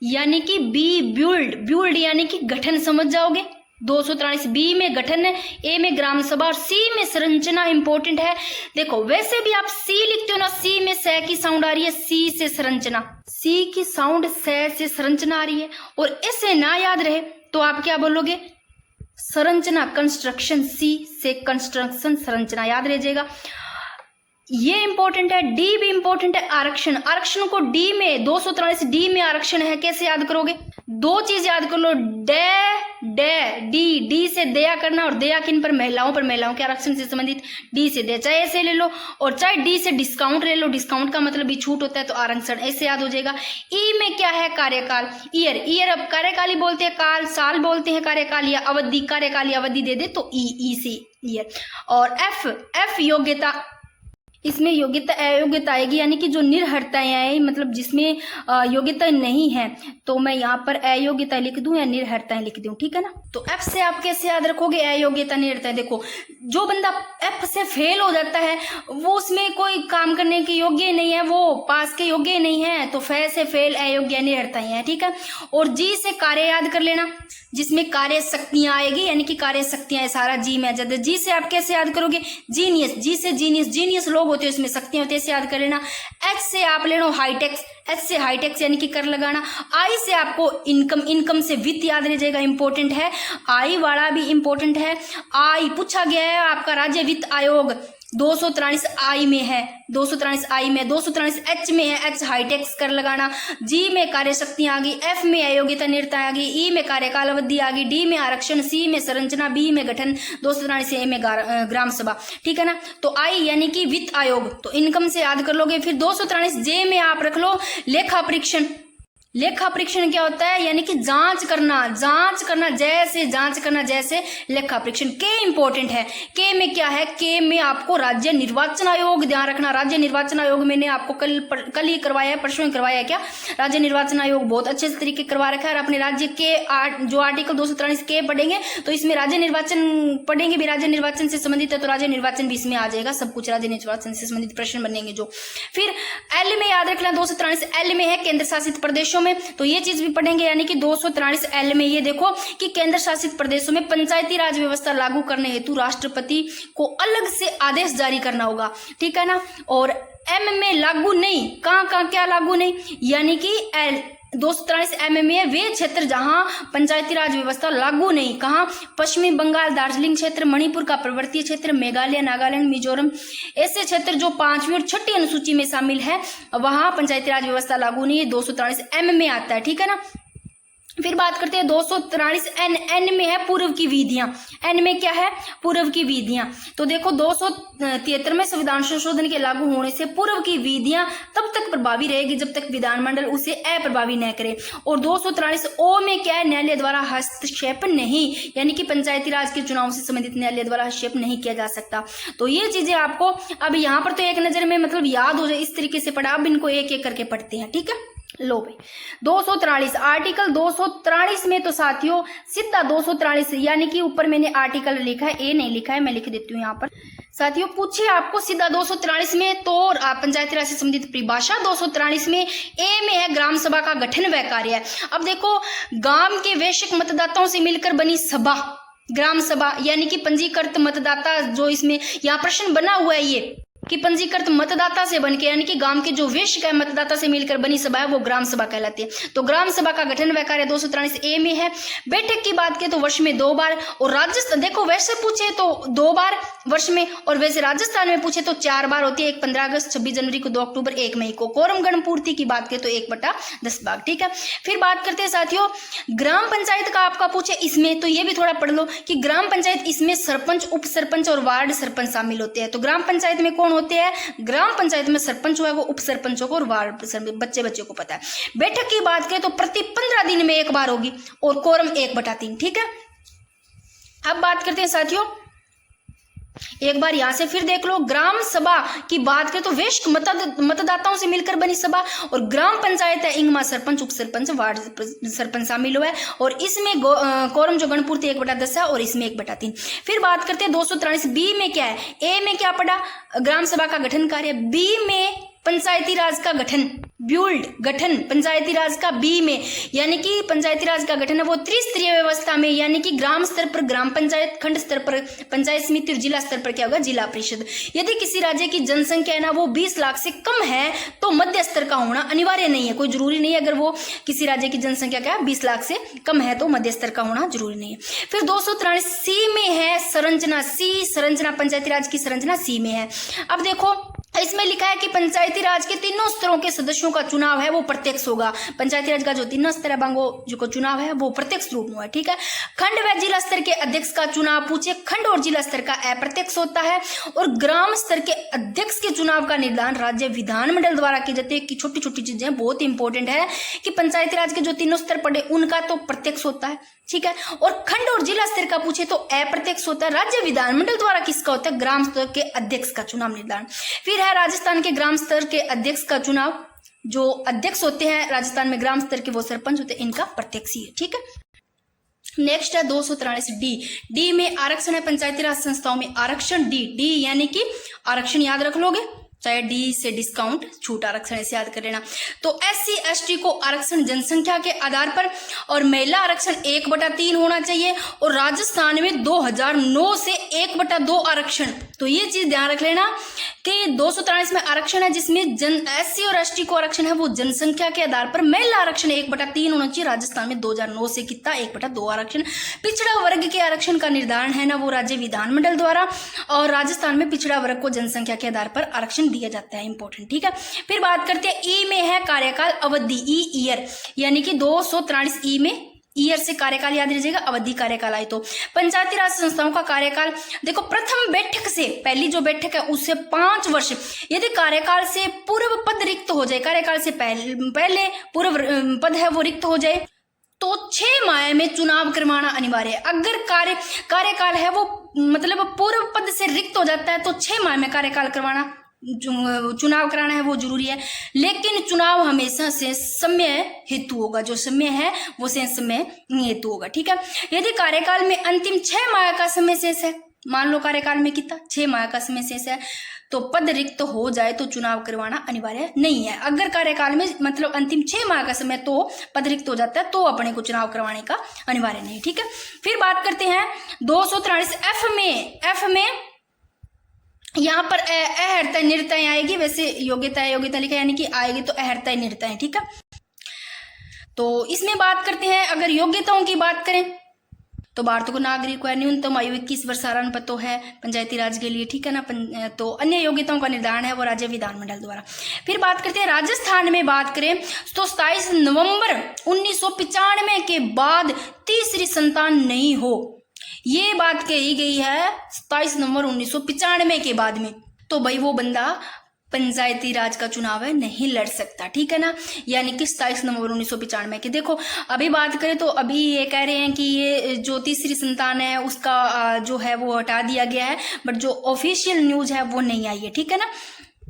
यानी कि बी ब्यूल्ड यानी कि गठन, समझ जाओगे। 243 बी में गठन है, ए में ग्राम सभा और सी में संरचना इंपॉर्टेंट है। देखो वैसे भी आप सी लिखते हो ना, सी में स की साउंड आ रही है, सी से संरचना, सी की साउंड से संरचना आ रही है। और ऐसे ना याद रहे तो आप क्या बोलोगे, संरचना कंस्ट्रक्शन, सी से कंस्ट्रक्शन संरचना याद रह जाएगा। ये इंपॉर्टेंट है। डी भी इंपॉर्टेंट है, आरक्षण, आरक्षण को डी में 243 डी में आरक्षण है, कैसे याद करोगे, दो चीज याद कर लो, डी से दया करना और दया किन पर, महिलाओं के आरक्षण से संबंधित, डी से दया, चाहे ऐसे ले लो, और चाहे डी से डिस्काउंट ले लो, डिस्काउंट का मतलब भी छूट होता है तो आरक्षण, ऐसे याद हो जाएगा। ई में क्या है, कार्यकाल, ईयर अब कार्यकाल ही बोलते हैं, काल साल बोलते हैं, कार्यकाल या अवधि, कार्यकाल या अवधि दे दे तो ई से ईयर। और एफ योग्यता, इसमें योग्यता अयोग्यता आएगी, यानी कि जो निर्हरताएं आए, मतलब जिसमें योग्यता नहीं है, तो मैं यहाँ पर अयोग्यता लिख दूं या निर्हरताएं लिख दूं, ठीक है ना। तो एफ से आप कैसे याद रखोगे, अयोग्यता निर्हरताएं। देखो जो बंदा एफ से फेल हो जाता है वो उसमें कोई काम करने के योग्य नहीं है, वो पास के योग्य नहीं है, तो फे से फेल, अयोग्य, निर्हरताएं है, ठीक है। और जी से कार्य याद कर लेना, जिसमें कार्य शक्तियां आएगी, यानी कि कार्य शक्तियां सारा जी में आ जाता है। जी से आप कैसे याद करोगे, जीनियस, जी से जीनियस लोग होते हैं, इसमें शक्तियां होती है, ऐसे याद कर लेना। एच से आप ले लो हाईटेक्स, एच से हाईटेक्स यानी कि कर लगाना। आई से आपको इनकम से वित्त याद रह जाएगा, इंपॉर्टेंट है। आई वाला भी इंपॉर्टेंट है। आई पूछा गया है आपका राज्य वित्त आयोग 243 आई में है, 243 आई में, 243 एच में है, एच हाईटेक्स कर लगाना। जी में कार्य शक्तियां आ गई, एफ में अयोग्यता निर्ता आ गई, ई में कार्यकाल अवधि आ गई, डी में आरक्षण, सी में संरचना, बी में गठन, 243 ए में ग्राम सभा, ठीक है ना। तो आई यानी कि वित्त आयोग, तो इनकम से याद कर लोगे। फिर 243 जे में आप रख लो लेखा परीक्षण। लेखा परीक्षण क्या होता है, यानी कि जांच करना, जैसे जांच करना जैसे लेखा परीक्षण। के इंपॉर्टेंट है, के में क्या है, के में आपको राज्य निर्वाचन आयोग ध्यान रखना। राज्य निर्वाचन आयोग मैंने आपको कल ही करवाया है, परसों ही करवाया है क्या, राज्य निर्वाचन आयोग बहुत अच्छे से तरीके करवा रखा है। और अपने राज्य के जो आर्टिकल 243 के पढ़ेंगे तो इसमें राज्य निर्वाचन पढ़ेंगे भी, राज्य निर्वाचन से संबंधित है तो राज्य निर्वाचन भी इसमें आ जाएगा, सब कुछ राज्य निर्वाचन से संबंधित प्रश्न बनेंगे जो। फिर एल में याद रखना, 243 एल में है केंद्र शासित प्रदेशों में, तो ये चीज भी पढ़ेंगे, यानी कि 243 एल में ये देखो कि केंद्र शासित प्रदेशों में पंचायती राज व्यवस्था लागू करने हेतु राष्ट्रपति को अलग से आदेश जारी करना होगा, ठीक है ना। और एम में लागू नहीं, कहाँ क्या लागू नहीं, यानी कि 243 एम में वे क्षेत्र जहां पंचायती राज व्यवस्था लागू नहीं, कहां, पश्चिमी बंगाल, दार्जिलिंग क्षेत्र, मणिपुर का पर्वतीय क्षेत्र, मेघालय, नागालैंड, मिजोरम, ऐसे क्षेत्र जो 5वीं और 6ठी अनुसूची में शामिल है, वहां पंचायती राज व्यवस्था लागू नहीं है, 243 एम में आता है, ठीक है ना। फिर बात करते हैं 243 एन में है पूर्व की विधियां। एन में क्या है? पूर्व की विधियां। तो देखो 273 में संविधान संशोधन के लागू होने से पूर्व की विधियां तब तक प्रभावी रहेगी जब तक विधानमंडल उसे अप्रभावी न करे। और 243 ओ में क्या है? न्यायालय द्वारा हस्तक्षेप नहीं, यानी कि पंचायती राज के चुनाव से संबंधित न्यायालय द्वारा हस्तक्षेप नहीं किया जा सकता। तो ये चीजें आपको अब यहाँ पर तो एक नजर में मतलब याद हो जाए, इस तरीके से पढ़ा। अब इनको एक एक करके पढ़ते हैं, ठीक है। लो भाई 243 आर्टिकल 243 में तो साथियों सीधा 243 यानी कि ऊपर मैंने आर्टिकल लिखा है, ए नहीं लिखा है, मैं लिख देती हूँ यहाँ पर। साथियों पूछिए आपको सीधा 243 में तो पंचायती राज से संबंधित परिभाषा 243 में ए में है ग्राम सभा का गठन व कार्य है। अब देखो गांव के वैश्विक मतदाताओं से मिलकर बनी सभा ग्राम सभा, यानी कि पंजीकृत मतदाता, जो इसमें यहाँ प्रश्न बना हुआ है ये कि पंजीकृत मतदाता से बनके, यानी कि गांव के जो वैश्विक मतदाता से मिलकर बनी सभा है वो ग्राम सभा कहलाती है। तो ग्राम सभा का गठन व कार्य 243 ए में है। बैठक की बात करें तो वर्ष में 2 बार, और राजस्थान देखो वैसे पूछे तो 2 बार वर्ष में, और वैसे राजस्थान में पूछे तो 4 बार होती है, 1 15 अगस्त, 26 जनवरी को, 2 अक्टूबर, 1 मई को। कोरम गणपूर्ति की बात करें तो 1/10 भाग, ठीक है। फिर बात करते हैं साथियों ग्राम पंचायत का, आपका पूछे इसमें तो ये भी थोड़ा पढ़ लो कि ग्राम पंचायत इसमें सरपंच, उप सरपंच और वार्ड सरपंच शामिल होते हैं। तो ग्राम पंचायत में कौन होते हैं? ग्राम पंचायत में सरपंच हुआ है वो, उप सरपंचों को और वार्ड बच्चे को पता है। बैठक की बात करें तो प्रति 15 दिन में 1 बार होगी, और कोरम 1/3, ठीक है। अब बात करते हैं साथियों, एक बार यहां से फिर देख लो, ग्राम सभा की बात करें तो वैश्विक मतदाताओं से मिलकर बनी सभा, और ग्राम पंचायत है इनमें सरपंच, उप सरपंच, वार्ड सरपंच शामिल हुआ है, और इसमें कोरम जो गणपूर्ति 1/10 है, और इसमें 1/3। फिर बात करते हैं 243 बी में क्या है? ए में क्या पड़ा? ग्राम सभा का गठन कार्य। बी में पंचायती राज का गठन, ब्यूल्ड गठन पंचायती राज का बी में, यानी कि पंचायती राज का गठन है वो त्रिस्तरीय व्यवस्था में, यानी कि ग्राम स्तर पर ग्राम पंचायत, खंड स्तर पर पंचायत समिति, और जिला स्तर पर क्या होगा? जिला परिषद। यदि किसी राज्य की जनसंख्या है ना वो 20 लाख से कम है तो मध्य स्तर का होना अनिवार्य नहीं है, कोई जरूरी नहीं है। अगर वो किसी राज्य की जनसंख्या क्या है 20 लाख से कम है तो मध्य स्तर का होना जरूरी नहीं है। फिर 243 सी में है संरचना, सी संरचना, पंचायती राज की संरचना सी में है। अब देखो इसमें लिखा है कि पंचायती राज के तीनों स्तरों के सदस्यों का चुनाव है वो प्रत्यक्ष होगा। पंचायती राज का जो तीनों स्तर है बांगो जो को चुनाव है वो प्रत्यक्ष रूप में है, ठीक है। खंड व जिला स्तर के अध्यक्ष का चुनाव पूछे, खंड और जिला स्तर का अप्रत्यक्ष होता है, और ग्राम स्तर के अध्यक्ष के चुनाव का निर्धारण राज्य विधानमंडल द्वारा की जाती है। कि छोटी छोटी चीजें बहुत इंपॉर्टेंट है कि पंचायती राज के जो तीनों स्तर पड़े उनका तो प्रत्यक्ष होता है, ठीक है, और खंड और जिला स्तर का पूछे तो अप्रत्यक्ष होता है। राज्य विधानमंडल द्वारा किसका होता है? ग्राम स्तर के अध्यक्ष का चुनाव निर्धारण। फिर है राजस्थान के ग्राम स्तर के अध्यक्ष का चुनाव, जो अध्यक्ष होते हैं राजस्थान में ग्राम स्तर के वो सरपंच होते हैं, इनका प्रत्यक्ष ही है, ठीक है। नेक्स्ट है 243 डी। डी में आरक्षण है पंचायती राज संस्थाओं में आरक्षण। डी यानी कि आरक्षण याद रख लोगे, चाहे डी से डिस्काउंट, छूट आरक्षण ऐसे याद कर लेना। तो SC ST को आरक्षण जनसंख्या के आधार पर, और महिला आरक्षण 1/3 होना चाहिए, और राजस्थान में 2009 से 1/2 आरक्षण। तो ये चीज ध्यान रख लेना कि 243 में आरक्षण है जिसमें SC और ST को आरक्षण है वो जनसंख्या के आधार पर। महिला आरक्षण 1/3 होना चाहिए। राजस्थान में 2009 से कितना 1/2 आरक्षण। पिछड़ा वर्ग के आरक्षण का निर्धारण है ना वो राज्य विधानमंडल द्वारा, और राजस्थान में पिछड़ा वर्ग को जनसंख्या के आधार पर आरक्षण दिया जाता है, इंपॉर्टेंट, ठीक है। फिर बात करते हैं ई में है कार्यकाल अवधि, ईयर, यानी कि 243 ई में ईयर से कार्यकाल याद रखिएगा, अवधि कार्यकाल आए तो। पंचायती राज संस्थाओं का कार्यकाल देखो, प्रथम बैठक से पहली जो बैठक है उससे 5 वर्ष, यदि कार्यकाल से पूर्व पद रिक्त हो जाए, कार्यकाल से पहले पूर्व पद है वो रिक्त हो जाए तो 6 माह में चुनाव करवाना अनिवार्य है। अगर कार्यकाल है वो मतलब पूर्व पद से रिक्त हो जाता है तो 6 माह में कार्यकाल करवाना, चुनाव कराना है वो जरूरी है। लेकिन चुनाव हमेशा से समय हेतु होगा, जो समय है वो से समय हेतु होगा, ठीक है। यदि कार्यकाल में अंतिम 6 माह का समय शेष है, मान लो कार्यकाल में कितना 6 माह का समय शेष है, तो पद रिक्त हो जाए तो चुनाव करवाना अनिवार्य नहीं है। अगर कार्यकाल में मतलब अंतिम 6 माह का समय तो पद रिक्त हो जाता है तो अपने को चुनाव करवाने का अनिवार्य नहीं, ठीक है। फिर बात करते हैं 243 एफ में यहाँ पर अहर्ता निरताएं आएगी, वैसे योग्यता लिखा यानी कि आएगी तो अहर्ता निरताएं, ठीक है। तो इसमें बात करते हैं, अगर योग्यताओं की बात करें तो भारत को नागरिक है, न्यूनतम आयु 21 वर्ष आरंभ है पंचायती राज के लिए, ठीक है ना। तो अन्य योग्यताओं का निर्धारण है वो राज्य विधानमंडल द्वारा। फिर बात करते हैं राजस्थान में, बात करें तो 27 नवंबर 1995 के बाद तीसरी संतान नहीं हो, ये बात कही गई है 27 नवंबर 1995 के बाद में, तो भाई वो बंदा पंचायती राज का चुनाव है नहीं लड़ सकता, ठीक है ना। यानी कि 27 नवंबर 1995 के। देखो अभी बात करें तो अभी ये कह रहे हैं कि ये जो तीसरी संतान है उसका जो है वो हटा दिया गया है, बट जो ऑफिशियल न्यूज है वो नहीं आई है, ठीक है ना।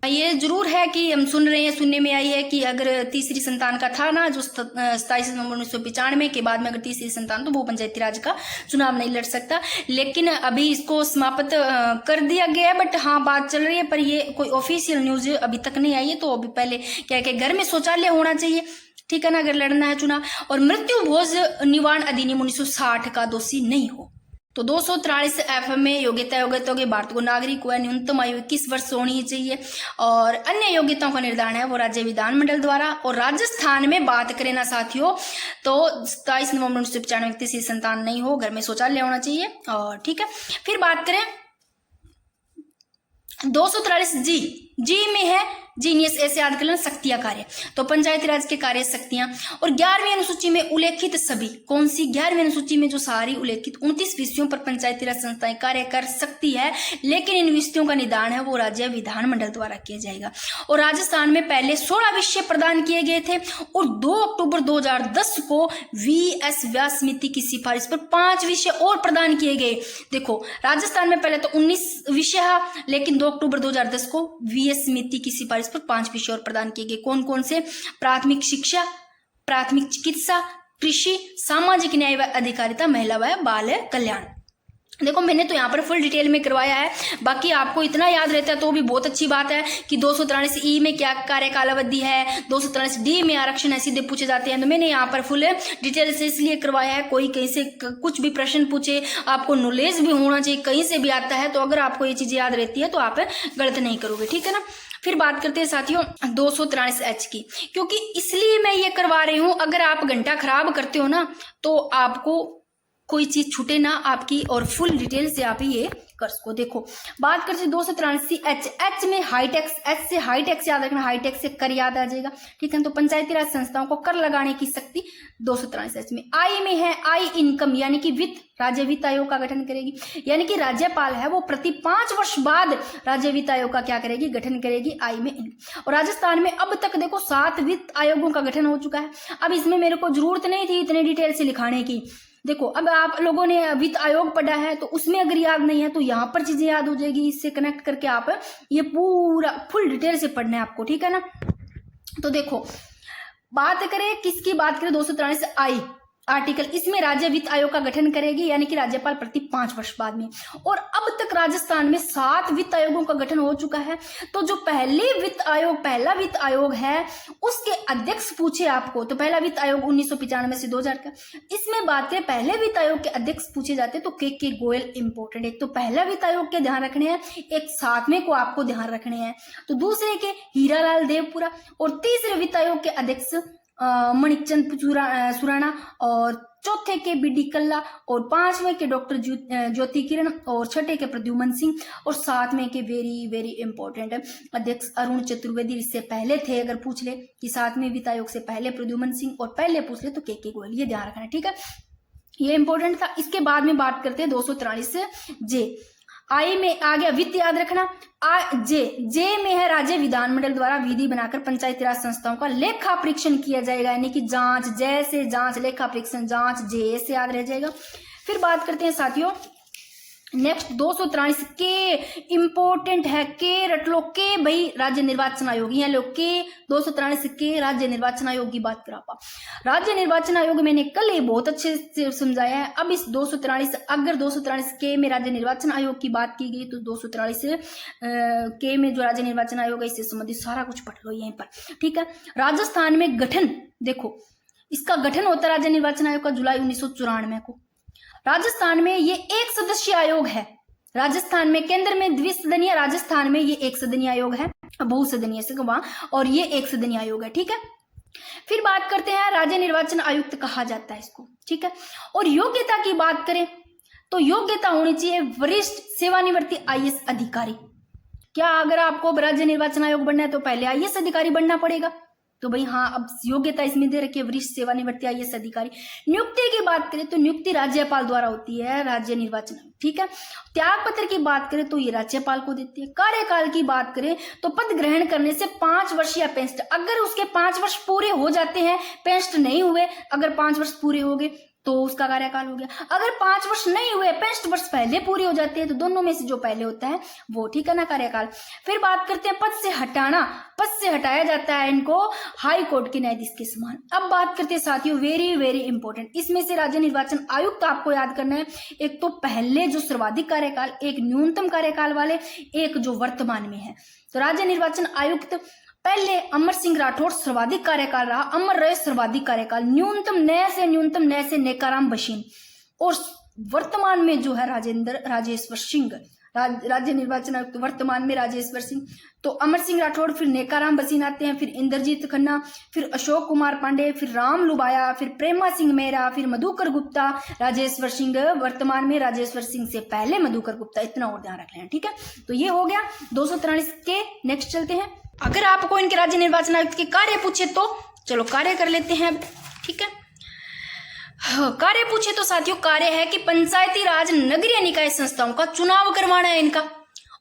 ये जरूर है कि हम सुन रहे हैं, सुनने में आई है कि अगर तीसरी संतान का था ना जो 27 नवंबर 1995 के बाद में अगर तीसरी संतान, तो वो पंचायती राज का चुनाव नहीं लड़ सकता, लेकिन अभी इसको समाप्त कर दिया गया है। बट हाँ बात चल रही है, पर ये कोई ऑफिशियल न्यूज अभी तक नहीं आई है। तो अभी पहले क्या है कि घर में शौचालय होना चाहिए, ठीक है ना, अगर लड़ना है चुनाव, और मृत्यु भोज निवारण अधिनियम 1960 का दोषी नहीं हो। तो 243 FM में योग्यता के भारत को नागरिक हुआ, न्यूनतम आयु 21 वर्ष होनी चाहिए, और अन्य योग्यताओं का निर्धारण है वो राज्य विधानमंडल द्वारा। और राजस्थान में बात करें ना साथियों, तो 27 नवंबर 1995 तीसरी संतान नहीं हो, घर में शौचालय होना चाहिए, और ठीक है। फिर बात करें 243 जी में है जीनियस, ऐसे आदकलन शक्तियां कार्य, तो पंचायती राज के कार्य शक्तियां। और 11वीं अनुसूची में उल्लेखित सभी, कौन सी 11वीं अनुसूची में जो सारी उल्लेखित 29 विषयों पर पंचायती राज संस्थाएं कार्य कर सकती है, लेकिन इन विषयों का निदान है वो राज्य विधानमंडल द्वारा किया जाएगा। और राजस्थान में पहले 16 विषय प्रदान किए गए थे, और 2 अक्टूबर 2010 को VS व्यास समिति की सिफारिश पर 5 विषय और प्रदान किए गए। देखो राजस्थान में पहले तो 19 विषय, लेकिन 2 अक्टूबर 2010 को VS समिति की सिफारिश पर 5 विषय और प्रदान किए गए। कौन कौन से? प्राथमिक शिक्षा, प्राथमिक चिकित्सा, कृषि, सामाजिक न्याय व अधिकारिता, महिला व बाल कल्याण। देखो मैंने तो यहाँ पर फुल डिटेल में करवाया है, बाकी आपको इतना याद रहता है तो भी बहुत अच्छी बात है कि 243E में क्या कार्यकाल अवधि है, 243D में आरक्षण सीधे पूछे जाते हैं। तो मैंने यहाँ पर फुल डिटेल से इसलिए करवाया है, कोई कहीं से कुछ भी प्रश्न पूछे, आपको नॉलेज भी होना चाहिए, कहीं से भी आता है, तो अगर आपको ये चीजें याद रहती है तो आप गलत नहीं करोगे, ठीक है ना। फिर बात करते हैं साथियों 243H की, क्योंकि इसलिए मैं ये करवा रही हूं, अगर आप घंटा खराब करते हो ना तो आपको कोई चीज छूटे ना आपकी, और फुल डिटेल से आप ये कर सको। देखो बात करते 243H, H में हाई टैक्स, H से हाई टैक्स याद रखना, हाई टैक्स से कर याद आ जाएगा, ठीक है। तो पंचायती राज संस्थाओं को कर लगाने की शक्ति 243H में। I में है आई इनकम, यानी कि वित्त, राज्य वित्त आयोग का गठन करेगी, यानी कि राज्यपाल है वो प्रति 5 वर्ष बाद राज्य वित्त आयोग का क्या करेगी, गठन करेगी। आई में इनकम। और राजस्थान में अब तक देखो 7 वित्त आयोगों का गठन हो चुका है। अब इसमें मेरे को जरूरत नहीं थी इतने डिटेल से लिखाने की। देखो अब आप लोगों ने वित्त आयोग पढ़ा है, तो उसमें अगर याद नहीं है तो यहाँ पर चीजें याद हो जाएगी, इससे कनेक्ट करके आप ये पूरा फुल डिटेल से पढ़ना है आपको, ठीक है ना। तो देखो बात करें किसकी, बात करें 243I आर्टिकल, इसमें राज्य वित्त आयोग का गठन करेगी, यानी कि राज्यपाल प्रति 5 वर्ष बाद में। और अब तक राजस्थान में 7 वित्त आयोगों का गठन हो चुका है। तो जो पहला वित्त आयोग है उसके अध्यक्ष पूछे आपको, तो पहला वित्त आयोग 1995 से 2000 का, इसमें बात करें पहले वित्त आयोग के अध्यक्ष पूछे जाते हैं तो के गोयल इंपॉर्टेंट। एक तो पहला वित्त आयोग के ध्यान रखने हैं, एक 7वें को आपको ध्यान रखने हैं, तो दूसरे के हीरालाल देवपुरा, और तीसरे वित्त आयोग के अध्यक्ष मणिचंद सुराणा, और चौथे के BD कल्ला, और 5वें के डॉक्टर ज्योति किरण, और 6ठे के प्रद्युमन सिंह, और 7वें के वेरी वेरी इंपॉर्टेंट अध्यक्ष अरुण चतुर्वेदी। इससे पहले थे, अगर पूछ ले कि 7वें वित्त आयोग से पहले प्रद्युमन सिंह, और पहले पूछ ले तो के गोयल, ये ध्यान रखना, ठीक है, ये इंपॉर्टेंट था। इसके बाद में बात करते हैं 243J। आई में आ गया वित्त, याद रखना। जे में है राज्य विधानमंडल द्वारा विधि बनाकर पंचायती राज संस्थाओं का लेखा परीक्षण किया जाएगा, यानी कि जांच, जैसे जांच, लेखा परीक्षण, जांच, जे से याद रह जाएगा। फिर बात करते हैं साथियों नेक्स्ट 243 के, इंपॉर्टेंट है, के रट लो, के भाई राज्य निर्वाचन आयोग, यहाँ लोग के 243 के राज्य निर्वाचन आयोग की बात करा पा। राज्य निर्वाचन आयोग मैंने कल ही बहुत अच्छे से समझाया है। अब इस 243 अगर 243 के में राज्य निर्वाचन आयोग की बात की गई तो 243 के में जो राज्य निर्वाचन आयोग है इससे संबंधित सारा कुछ पढ़ लो यहीं पर, ठीक है। राजस्थान में गठन, देखो इसका गठन होता है राज्य निर्वाचन आयोग का जुलाई 1994 को। राजस्थान में ये 1 सदस्यीय आयोग है। राजस्थान में केंद्र में द्विसदनीय, राजस्थान में ये 1 सदनीय आयोग है, बहुसदनीय से वहां, और ये 1 सदनीय आयोग है, ठीक है। फिर बात करते हैं राज्य निर्वाचन आयुक्त कहा जाता है इसको, ठीक है। और योग्यता की बात करें तो योग्यता होनी चाहिए वरिष्ठ सेवानिवृत्ति आईएएस अधिकारी। क्या अगर आपको राज्य निर्वाचन आयोग बनना है तो पहले आईएएस अधिकारी बनना पड़ेगा? तो भाई हाँ, अब योग्यता इसमें दे रखी है वरिष्ठ सेवानिवृत्ति आईएएस अधिकारी। नियुक्ति की बात करें तो नियुक्ति राज्यपाल द्वारा होती है राज्य निर्वाचन आयोग, ठीक है। त्याग पत्र की बात करें तो ये राज्यपाल को देती है। कार्यकाल की बात करें तो पद ग्रहण करने से 5 वर्ष या पेंस्ट, अगर उसके 5 वर्ष पूरे हो जाते हैं, पेंस्ट नहीं हुए, अगर 5 वर्ष पूरे हो गए तो उसका कार्यकाल हो गया। अगर 5 वर्ष नहीं हुए, 5 वर्ष पहले पूरे हो जाते हैं, तो दोनों में से जो पहले होता है वो, ठीक है ना, कार्यकाल। फिर बात करते हैं पद से हटाना, पद से हटाया जाता है इनको हाई कोर्ट के न्यायाधीश के समान। अब बात करते हैं साथियों वेरी वेरी इंपॉर्टेंट, इसमें से राज्य निर्वाचन आयुक्त आपको याद करना है, एक तो पहले जो सर्वाधिक कार्यकाल, एक न्यूनतम कार्यकाल वाले, एक जो वर्तमान में है। तो राज्य निर्वाचन आयुक्त पहले अमर सिंह राठौड़ सर्वाधिक कार्यकाल रहा, अमर रहे सर्वाधिक कार्यकाल, न्यूनतम नए से नेकाराम बशीन, और वर्तमान में जो है राजेश्वर सिंह, राज्य निर्वाचन आयुक्त वर्तमान में राजेश्वर सिंह। तो अमर सिंह राठौड़, फिर नेकाराम बसीन आते हैं, फिर इंद्रजीत खन्ना, फिर अशोक कुमार पांडे, फिर राम लुबाया, फिर प्रेमा सिंह मेहरा, फिर मधुकर गुप्ता, राजेश्वर सिंह वर्तमान में, राजेश्वर सिंह से पहले मधुकर गुप्ता। इतना और ध्यान रख लें, ठीक है। तो ये हो गया 243 के। नेक्स्ट चलते हैं। अगर आपको इनके राज्य निर्वाचन आयुक्त के कार्य पूछे तो चलो कार्य कर लेते हैं, ठीक है। कार्य पूछे तो साथियों कार्य है कि पंचायती राज नगरीय निकाय संस्थाओं का चुनाव करवाना है इनका।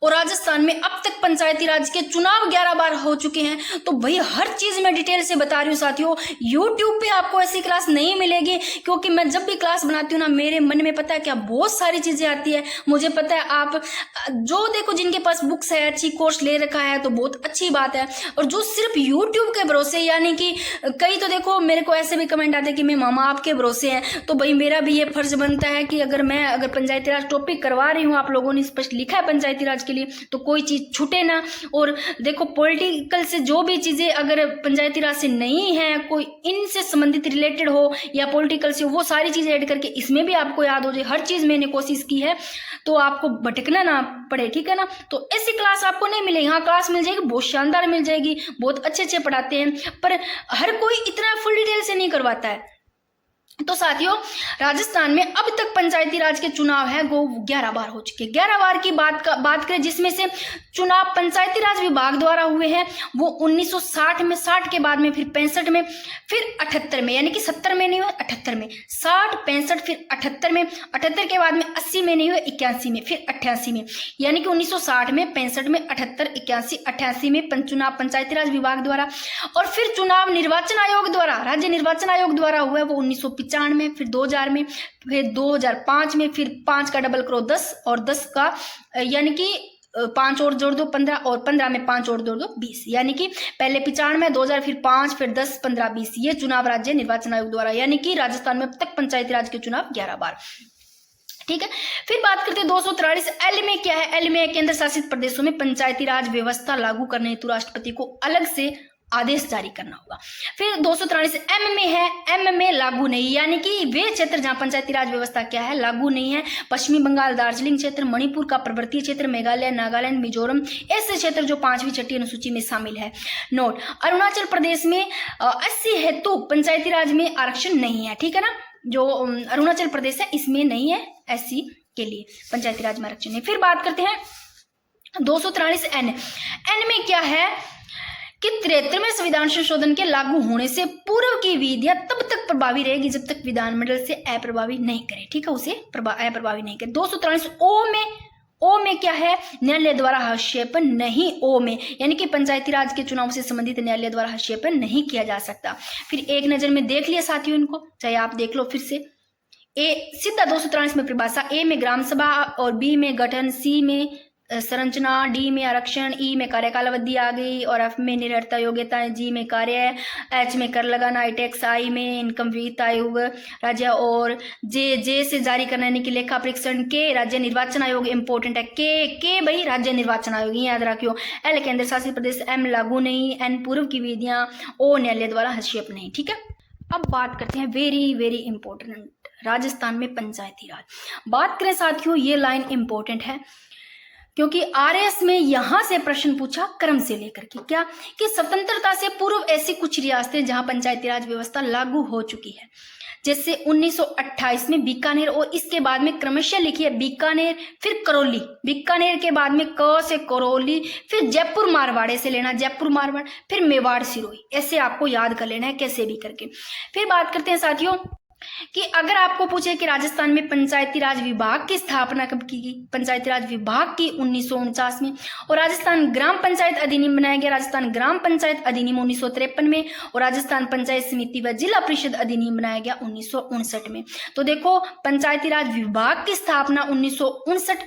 और राजस्थान में अब तक पंचायती राज के चुनाव 11 बार हो चुके हैं। तो भाई हर चीज मैं डिटेल से बता रही हूँ साथियों, यूट्यूब पे आपको ऐसी क्लास नहीं मिलेगी, क्योंकि मैं जब भी क्लास बनाती हूँ ना, मेरे मन में पता है क्या बहुत सारी चीजें आती है। मुझे पता है आप जो देखो, जिनके पास बुक्स है, अच्छी कोर्स ले रखा है तो बहुत अच्छी बात है, और जो सिर्फ यूट्यूब के भरोसे, यानी कि कई तो देखो मेरे को ऐसे भी कमेंट आते हैं कि मैं मामा आपके भरोसे हैं, तो भाई मेरा भी ये फर्ज बनता है कि अगर पंचायती राज टॉपिक करवा रही हूँ, आप लोगों ने स्पष्ट लिखा है पंचायती राज के लिए, तो कोई चीज छूटे ना। और देखो पॉलिटिकल से जो भी चीजें अगर पंचायती राज से नहीं है, कोई इनसे संबंधित रिलेटेड हो या पॉलिटिकल से, वो सारी चीजें ऐड करके इसमें भी आपको याद हो जाए। हर चीज मैंने कोशिश की है तो आपको भटकना ना पड़े, ठीक है ना। तो ऐसी क्लास आपको नहीं मिलेगी, हाँ क्लास मिल जाएगी, बहुत शानदार मिल जाएगी, बहुत अच्छे पढ़ाते हैं, पर हर कोई इतना फुल डिटेल से नहीं करवाता है। तो साथियों राजस्थान में अब तक पंचायती राज के चुनाव है वो 11 बार हो चुके हैं। 11 बार की बात करें, जिसमें से चुनाव पंचायती राज विभाग द्वारा हुए हैं वो 1960 में, 60 के बाद में, फिर 65 में, फिर 78 में, यानी कि 70 में नहीं हुए, 78 में, 60, 65, फिर 78 में, 78 के बाद में 80 में नहीं हुए, 81 में, फिर 88 में, यानी कि 1960 में, 65 में, 78, 81, 88 में चुनाव पंचायती राज विभाग द्वारा। और फिर चुनाव निर्वाचन आयोग द्वारा, राज्य निर्वाचन आयोग द्वारा हुआ है वो 1995 में, फिर 2000 में, फिर 2005 में, फिर 5 का डबल करो 10, और 10 का यानी कि 5 और जोड़ दो 15, और 15 में 5 और जोड़ दो 20, यानी कि पहले 95 में, 2000, फिर 5, फिर 10, 15, 20। ये चुनाव राज्य निर्वाचन आयोग द्वारा, यानी कि राजस्थान में अब तक पंचायती राज के चुनाव 11 बार, ठीक है। फिर बात करते हैं 243 एल में क्या है। एल में केंद्र शासित प्रदेशों में पंचायती राज व्यवस्था लागू करने हेतु राष्ट्रपति को अलग से आदेश जारी करना होगा। फिर 243 एम में है, एम में लागू नहीं, यानी कि वे क्षेत्र जहां पंचायती राज व्यवस्था क्या है लागू नहीं है, पश्चिमी बंगाल, दार्जिलिंग क्षेत्र, मणिपुर का पर्वतीय क्षेत्र, मेघालय, नागालैंड, मिजोरम, ऐसे क्षेत्र जो 5वीं छठी अनुसूची में शामिल है। नोट, अरुणाचल प्रदेश में 80 हेतु पंचायती राज में आरक्षण नहीं है, ठीक है ना। जो अरुणाचल प्रदेश है इसमें नहीं है, एससी के लिए पंचायती राज में आरक्षण नहीं। फिर बात करते हैं 243 एन। एन में क्या है कि 73वें संविधान संशोधन के लागू होने से पूर्व की विधियां तब तक प्रभावी रहेगी जब तक विधानमंडल से अप्रभावी नहीं करे, ठीक है, उसे अप्रभावी नहीं करे। 243 ओ में क्या है, न्यायालय द्वारा हस्तक्षेप नहीं, ओ में यानी कि पंचायती राज के चुनाव से संबंधित न्यायालय द्वारा हस्तक्षेप नहीं किया जा सकता। फिर एक नजर में देख लिया साथियों इनको, चाहे आप देख लो फिर से। ए सीधा 243 में परिभाषा, ए में ग्राम सभा और बी में गठन, सी में संरचना, डी में आरक्षण, ई में कार्यकाल अवधि आ गई, और एफ में निरंतरता योग्यता, जी में कार्य, एच में कर लगाना, आई टैक्स, आई में इनकम विहित आयोग राज्य, और जे से जारी करना यानी कि लेखा परीक्षण, के राज्य निर्वाचन आयोग इंपोर्टेंट है, के भाई राज्य निर्वाचन आयोग याद रखियो। एल केंद्र शासित प्रदेश, एम लागू नहीं, एन पूर्व की विधियां, ओ न्यायालय द्वारा हस्तक्षेप नहीं, ठीक है। अब बात करते हैं वेरी वेरी इंपॉर्टेंट राजस्थान में पंचायती राज। बात करें साथियों, ये लाइन इंपॉर्टेंट है, क्योंकि आरएस में यहां से प्रश्न पूछा क्रम से लेकर के, क्या कि स्वतंत्रता से पूर्व ऐसी कुछ रियासतें जहां पंचायती राज व्यवस्था लागू हो चुकी है, जैसे 1928 में बीकानेर, और इसके बाद में क्रमशः लिखिए बीकानेर, फिर करौली, बीकानेर के बाद में क से करौली, फिर जयपुर मारवाड़े से लेना, जयपुर मारवाड़, फिर मेवाड़ सिरोही, ऐसे आपको याद कर लेना है कैसे भी करके। फिर बात करते हैं साथियों कि अगर आपको पूछे कि राजस्थान में पंचायती राज विभाग की स्थापना कब की गई, पंचायती राज विभाग की 1949 में, और राजस्थान ग्राम पंचायत अधिनियम बनाया गया राजस्थान ग्राम पंचायत अधिनियम 1953 में, और राजस्थान पंचायत समिति व जिला परिषद अधिनियम बनाया गया 1959 में। तो देखो पंचायती राज विभाग की स्थापना 1959,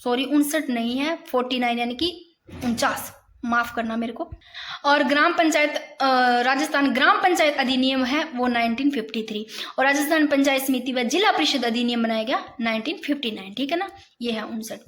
सॉरी 59 नहीं है, 49 यानी कि 49, माफ करना मेरे को, और ग्राम पंचायत राजस्थान ग्राम पंचायत अधिनियम है वो 1953, और राजस्थान पंचायत समिति व जिला परिषद अधिनियम बनाया गया 1959, ठीक है ना, ये है 59।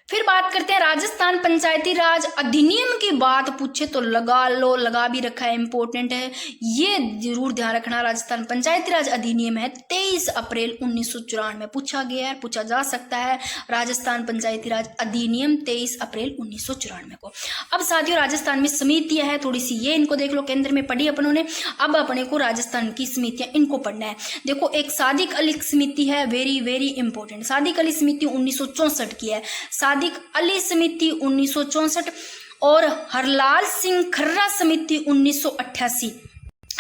फिर बात करते हैं राजस्थान पंचायती राज अधिनियम की बात पूछे तो लगा लो, लगा भी रखा है, इंपॉर्टेंट है, ये जरूर ध्यान रखना। राजस्थान पंचायती राज अधिनियम है 23 अप्रैल 1994 में, पूछा गया है, पूछा जा सकता है, राजस्थान पंचायती राज अधिनियम 23 अप्रैल 1994 को। अब साथियों राजस्थान में समितियां है थोड़ी सी, ये इनको देख लो, केंद्र में पढ़ी अपनों ने, अब अपने को राजस्थान की समितियां इनको पढ़ना है। देखो एक सादिक अली समिति है, very very important, Sadiq Ali समिति 1964 की है, सादिक अली समिति 1964, और हरलाल सिंह खर्रा समिति 1988।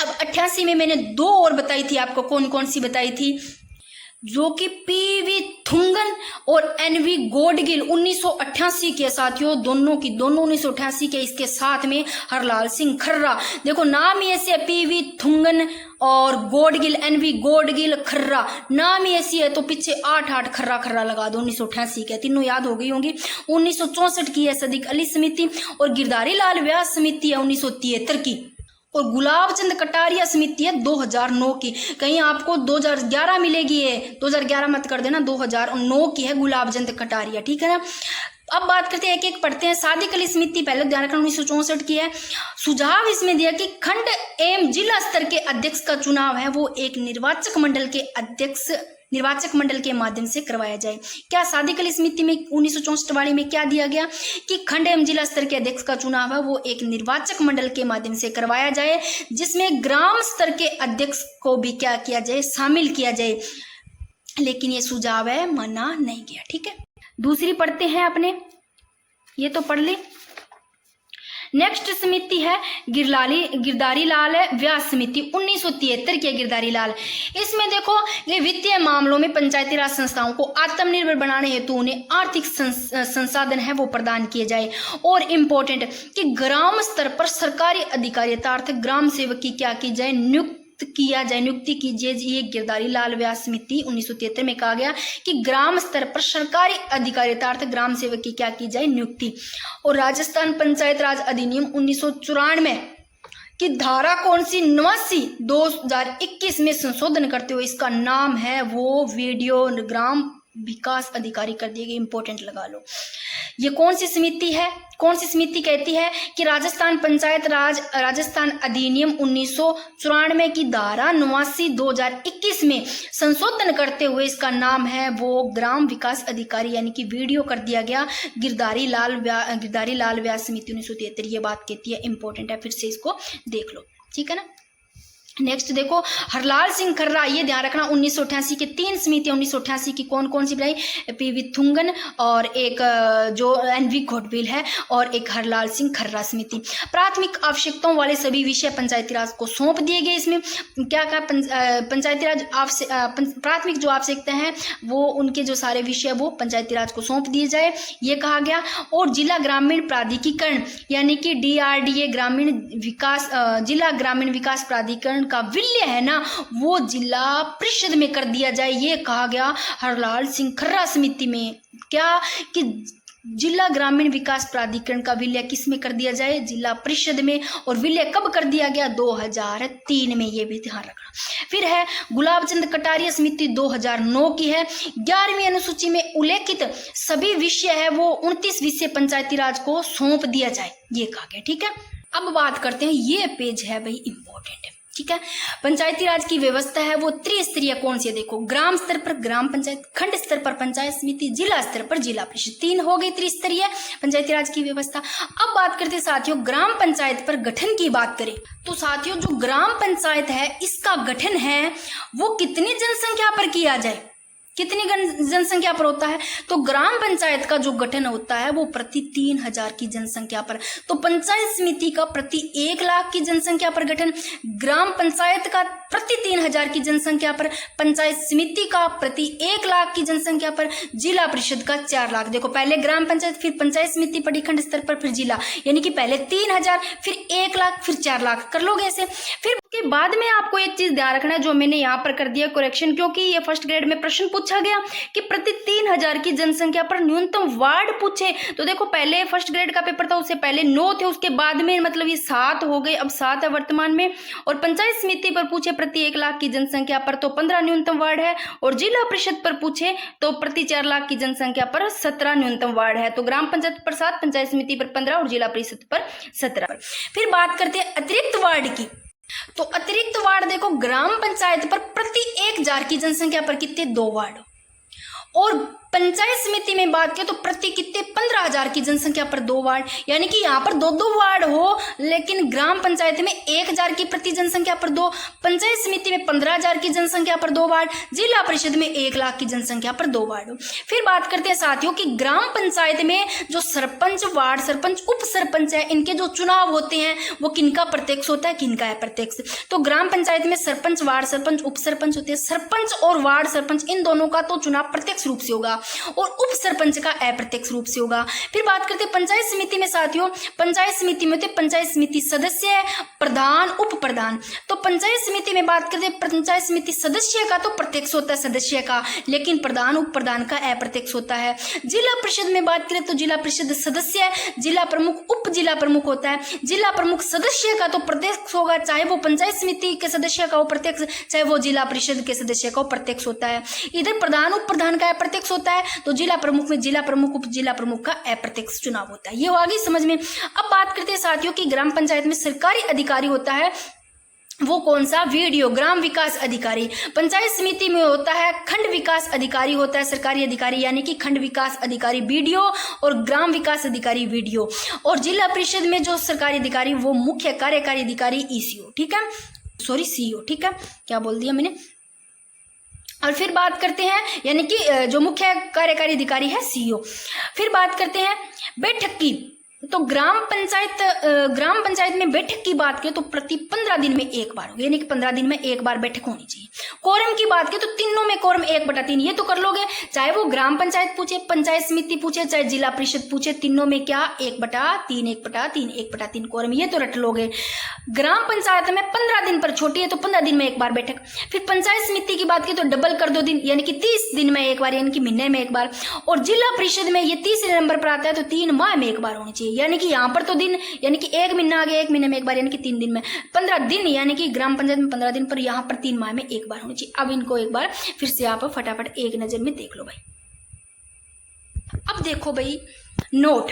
अब 88 में मैंने दो और बताई थी आपको, कौन कौन सी बताई थी, जो कि पीवी थुंगन और एनवी गोडगिल 1988 के साथियों, दोनों की दोनों 1988 के, इसके साथ में हरलाल सिंह खर्रा, देखो नाम ही ऐसे है, पीवी थुंगन और गोडगिल, एनवी गोडगिल खर्रा, नाम ही ऐसी है, तो पीछे 8 खर्रा खर्रा लगा दो, 1988 के, तीनों याद हो गई होंगी। 1964 की है सादिक अली समिति, और गिरधारी लाल व्यास समिति है 1973 की, और गुलाब चंद कटारिया समिति है 2009 की, कहीं आपको 2011 मिलेगी, है 2011 मत कर देना, 2009 की है गुलाब चंद कटारिया, ठीक है ना। अब बात करते हैं, एक एक पढ़ते हैं। सादिक अली समिति पहले ध्यान रखना 1964 की है। सुझाव इसमें दिया कि खंड एवं जिला स्तर के अध्यक्ष का चुनाव है वो एक निर्वाचक मंडल के माध्यम से करवाया जाए। क्या सादिक अली समिति में 1964 वाली में क्या दिया गया कि खंड एवं जिला स्तर के अध्यक्ष का चुनाव है वो एक निर्वाचक मंडल के माध्यम से करवाया जाए, जिसमें ग्राम स्तर के अध्यक्ष को भी क्या किया जाए, शामिल किया जाए, लेकिन ये सुझाव है, माना नहीं गया, ठीक है। दूसरी पढ़ते हैं अपने, ये तो पढ़ ली। नेक्स्ट समिति है गिरधारी लाल व्यास समिति 1973 की, गिरधारी लाल। इसमें देखो ये वित्तीय मामलों में पंचायती राज संस्थाओं को आत्मनिर्भर बनाने हेतु उन्हें आर्थिक संसाधन है वो प्रदान किए जाए, और इम्पोर्टेंट कि ग्राम स्तर पर सरकारी अधिकारिता अर्थात ग्राम सेवक की क्या की जाए, नियुक्ति कीजिए। ये गिरधारी लाल व्यास समिति 1973 में कहा गया कि ग्राम स्तर पर सरकारी अधिकारिता अर्थात ग्राम सेवक की क्या की जाए, नियुक्ति। और राजस्थान पंचायत राज अधिनियम 1994 की धारा कौन सी, 89 2021 में संशोधन करते हुए इसका नाम है वो वीडियो ग्राम विकास अधिकारी कर दिए गए, इंपॉर्टेंट लगा लो। ये कौन सी समिति है, कौन सी समिति कहती है कि राजस्थान पंचायत राज राजस्थान अधिनियम 1994 की धारा 89 2021 में संशोधन करते हुए इसका नाम है वो ग्राम विकास अधिकारी, यानी कि वीडियो कर दिया गया गिरधारी लाल व्यास समिति 1973। ये बात कहती है, इंपॉर्टेंट है, फिर से इसको देख लो, ठीक है ना। नेक्स्ट देखो हरलाल सिंह खर्रा, ये ध्यान रखना 1988 की 3 समितियां 1988 की कौन कौन सी बनाई, पीवी थुंगन और एक जो एनवी घोटबिल है और एक हरलाल सिंह खर्रा समिति। प्राथमिक आवश्यकताओं वाले सभी विषय पंचायती राज को सौंप दिए गए। इसमें क्या कहा, पंचायती राज प्राथमिक जो आवश्यकता है वो उनके जो सारे विषय वो पंचायती राज को सौंप दिए जाए, ये कहा गया। और जिला ग्रामीण प्राधिकरण यानी कि DRDA जिला ग्रामीण विकास प्राधिकरण का विलय है ना वो जिला परिषद में कर दिया जाए, ये कहा गया हरलाल सिंह खर्रा समिति में। क्या कि जिला ग्रामीण विकास प्राधिकरण का विलय किस में कर दिया जाए, जिला परिषद में। और विलय कब कर दिया गया, 2003 में, ये भी ध्यान रखना। फिर है गुलाब चंद कटारिया समिति 2009 की है। 11वीं अनुसूची में उल्लेखित सभी विषय है वो 29 विषय पंचायती राज को सौंप दिया जाए, ये कहा गया, ठीक है। अब बात करते हैं, ये पेज है भाई इंपॉर्टेंट है, ठीक है। पंचायती राज की व्यवस्था है वो त्रिस्तरीय कौन सी है? देखो, ग्राम स्तर पर ग्राम पंचायत, खंड स्तर पर पंचायत समिति, जिला स्तर पर जिला परिषद। 3 हो गई त्रिस्तरीय पंचायती राज की व्यवस्था। अब बात करते हैं साथियों ग्राम पंचायत पर गठन की बात करें तो साथियों जो ग्राम पंचायत है इसका गठन है वो कितनी जनसंख्या पर किया जाए, कितनी जनसंख्या पर होता है? तो ग्राम पंचायत का जो गठन होता है वो प्रति 3000 की जनसंख्या पर। तो पंचायत समिति का प्रति 1 लाख की जनसंख्या पर गठन, ग्राम पंचायत का प्रति 3000 की जनसंख्या पर, पंचायत समिति का प्रति 1 लाख की जनसंख्या पर, जिला परिषद का 4 लाख। देखो, पहले ग्राम पंचायत, फिर पंचायत समिति पड़ी खंड स्तर पर, फिर जिला, यानी कि पहले 3000, फिर 1 लाख, फिर 4 लाख। कर लोगे ऐसे। फिर उसके बाद में आपको एक चीज ध्यान रखना है जो मैंने यहाँ पर कर दिया करेक्शन, क्योंकि ये फर्स्ट ग्रेड में प्रश्न पूछा गया कि प्रति 3000 की जनसंख्या पर न्यूनतम वार्ड पूछे। तो देखो, पहले फर्स्ट ग्रेड का पेपर था, उससे पहले 9 थे, उसके बाद में मतलब ये 7 हो गए, अब 7 है वर्तमान में। और पंचायत समिति पर पूछे प्रति 1 लाख की जनसंख्या पर तो 15 न्यूनतम वार्ड है, और जिला परिषद पर पूछे तो प्रति 4 लाख की जनसंख्या पर 17 न्यूनतम वार्ड है। तो ग्राम पंचायत पर 7, पंचायत समिति पर 15 और जिला परिषद पर 17। फिर बात करते हैं अतिरिक्त वार्ड की। तो अतिरिक्त वार्ड देखो, ग्राम पंचायत पर प्रति 1000 की जनसंख्या पर कितने? 2 वार्ड। और पंचायत समिति में बात करें तो प्रति कितने? 15000 की जनसंख्या पर 2 वार्ड, यानी कि यहाँ पर 2 वार्ड हो, लेकिन ग्राम पंचायत में 1000 की प्रति जनसंख्या पर 2, पंचायत समिति में 15000 की जनसंख्या पर 2 वार्ड, जिला परिषद में 1 लाख की जनसंख्या पर 2 वार्ड। फिर बात करते हैं साथियों कि ग्राम पंचायत में जो सरपंच, वार्ड सरपंच, उप सरपंच है, इनके जो चुनाव होते हैं वो किनका प्रत्यक्ष होता है, किनका अप्रत्यक्ष? तो ग्राम पंचायत में सरपंच, वार्ड सरपंच, उप सरपंच होते हैं। सरपंच और वार्ड सरपंच इन दोनों का तो चुनाव प्रत्यक्ष रूप से होगा और उप सरपंच का अप्रत्यक्ष रूप से होगा। फिर बात करते हैं पंचायत समिति में साथियों, पंचायत समिति में होते पंचायत समिति सदस्य, प्रधान, उप प्रधान। तो पंचायत समिति में बात करते हैं पंचायत समिति सदस्य का तो प्रत्यक्ष होता है सदस्य का, लेकिन प्रधान, उप प्रधान का अप्रत्यक्ष होता है। जिला परिषद में बात करें तो जिला परिषद सदस्य, जिला प्रमुख, उप जिला प्रमुख होता है। जिला प्रमुख सदस्य का तो प्रत्यक्ष होगा, चाहे वो पंचायत समिति के सदस्य का हो प्रत्यक्ष, चाहे वो जिला परिषद के सदस्य का हो प्रत्यक्ष होता है। इधर प्रधान, उप प्रधान का अप्रत्यक्ष होता है, तो जिला प्रमुख में जिला प्रमुख, उप जिला प्रमुख का अप्रत्यक्ष चुनाव होता है। ये हो आगे समझ में। अब बात करते हैं साथियों कि ग्राम पंचायत में सरकारी अधिकारी होता है वो कौन सा? वीडियो, ग्राम विकास अधिकारी। पंचायत समिति में होता है खंड विकास अधिकारी होता है सरकारी अधिकारी, यानी कि खंड विकास अधिकारी वीडियो और ग्राम विकास अधिकारी वीडियो। और जिला परिषद में जो सरकारी अधिकारी वो मुख्य कार्यकारी अधिकारी ईसीओ, ठीक है, सॉरी सीईओ, ठीक है, क्या बोल दिया मैंने। और फिर बात करते हैं यानी कि जो मुख्य कार्यकारी अधिकारी है सीईओ। फिर बात करते हैं बैठक की। तो ग्राम पंचायत में बैठक की बात करें तो प्रति 15 दिन में एक बार होगी, यानी कि 15 दिन में एक बार बैठक होनी चाहिए। कोरम की बात करें तो तीनों में कोरम 1/3, ये तो कर लोगे, चाहे वो ग्राम पंचायत पूछे, पंचायत समिति पूछे, चाहे जिला परिषद पूछे, तीनों में क्या 1/3, 1/3, 1/3 कोरम, ये तो रट लोगे। ग्राम पंचायत में 15 दिन पर छोटी है तो 15 दिन में एक बार बैठक। फिर पंचायत समिति की बात करें तो डबल कर 2 दिन, यानी कि 30 दिन में एक बार, यानी कि महीने में एक बार। और जिला परिषद में ये 30 नंबर पर आता है तो 3 माह में एक बार होनी चाहिए, यानी कि यहाँ पर तो दिन, यानी कि 1 महीना आ गया, 1 महीने में एक बार, यानी कि 3 दिन में 15 दिन, यानी कि ग्राम पंचायत में 15 दिन पर, यहाँ पर 3 माह में एक बार होनी चाहिए। अब इनको एक बार फिर से आप फटाफट एक नजर में देख लो भाई। अब देखो भाई नोट,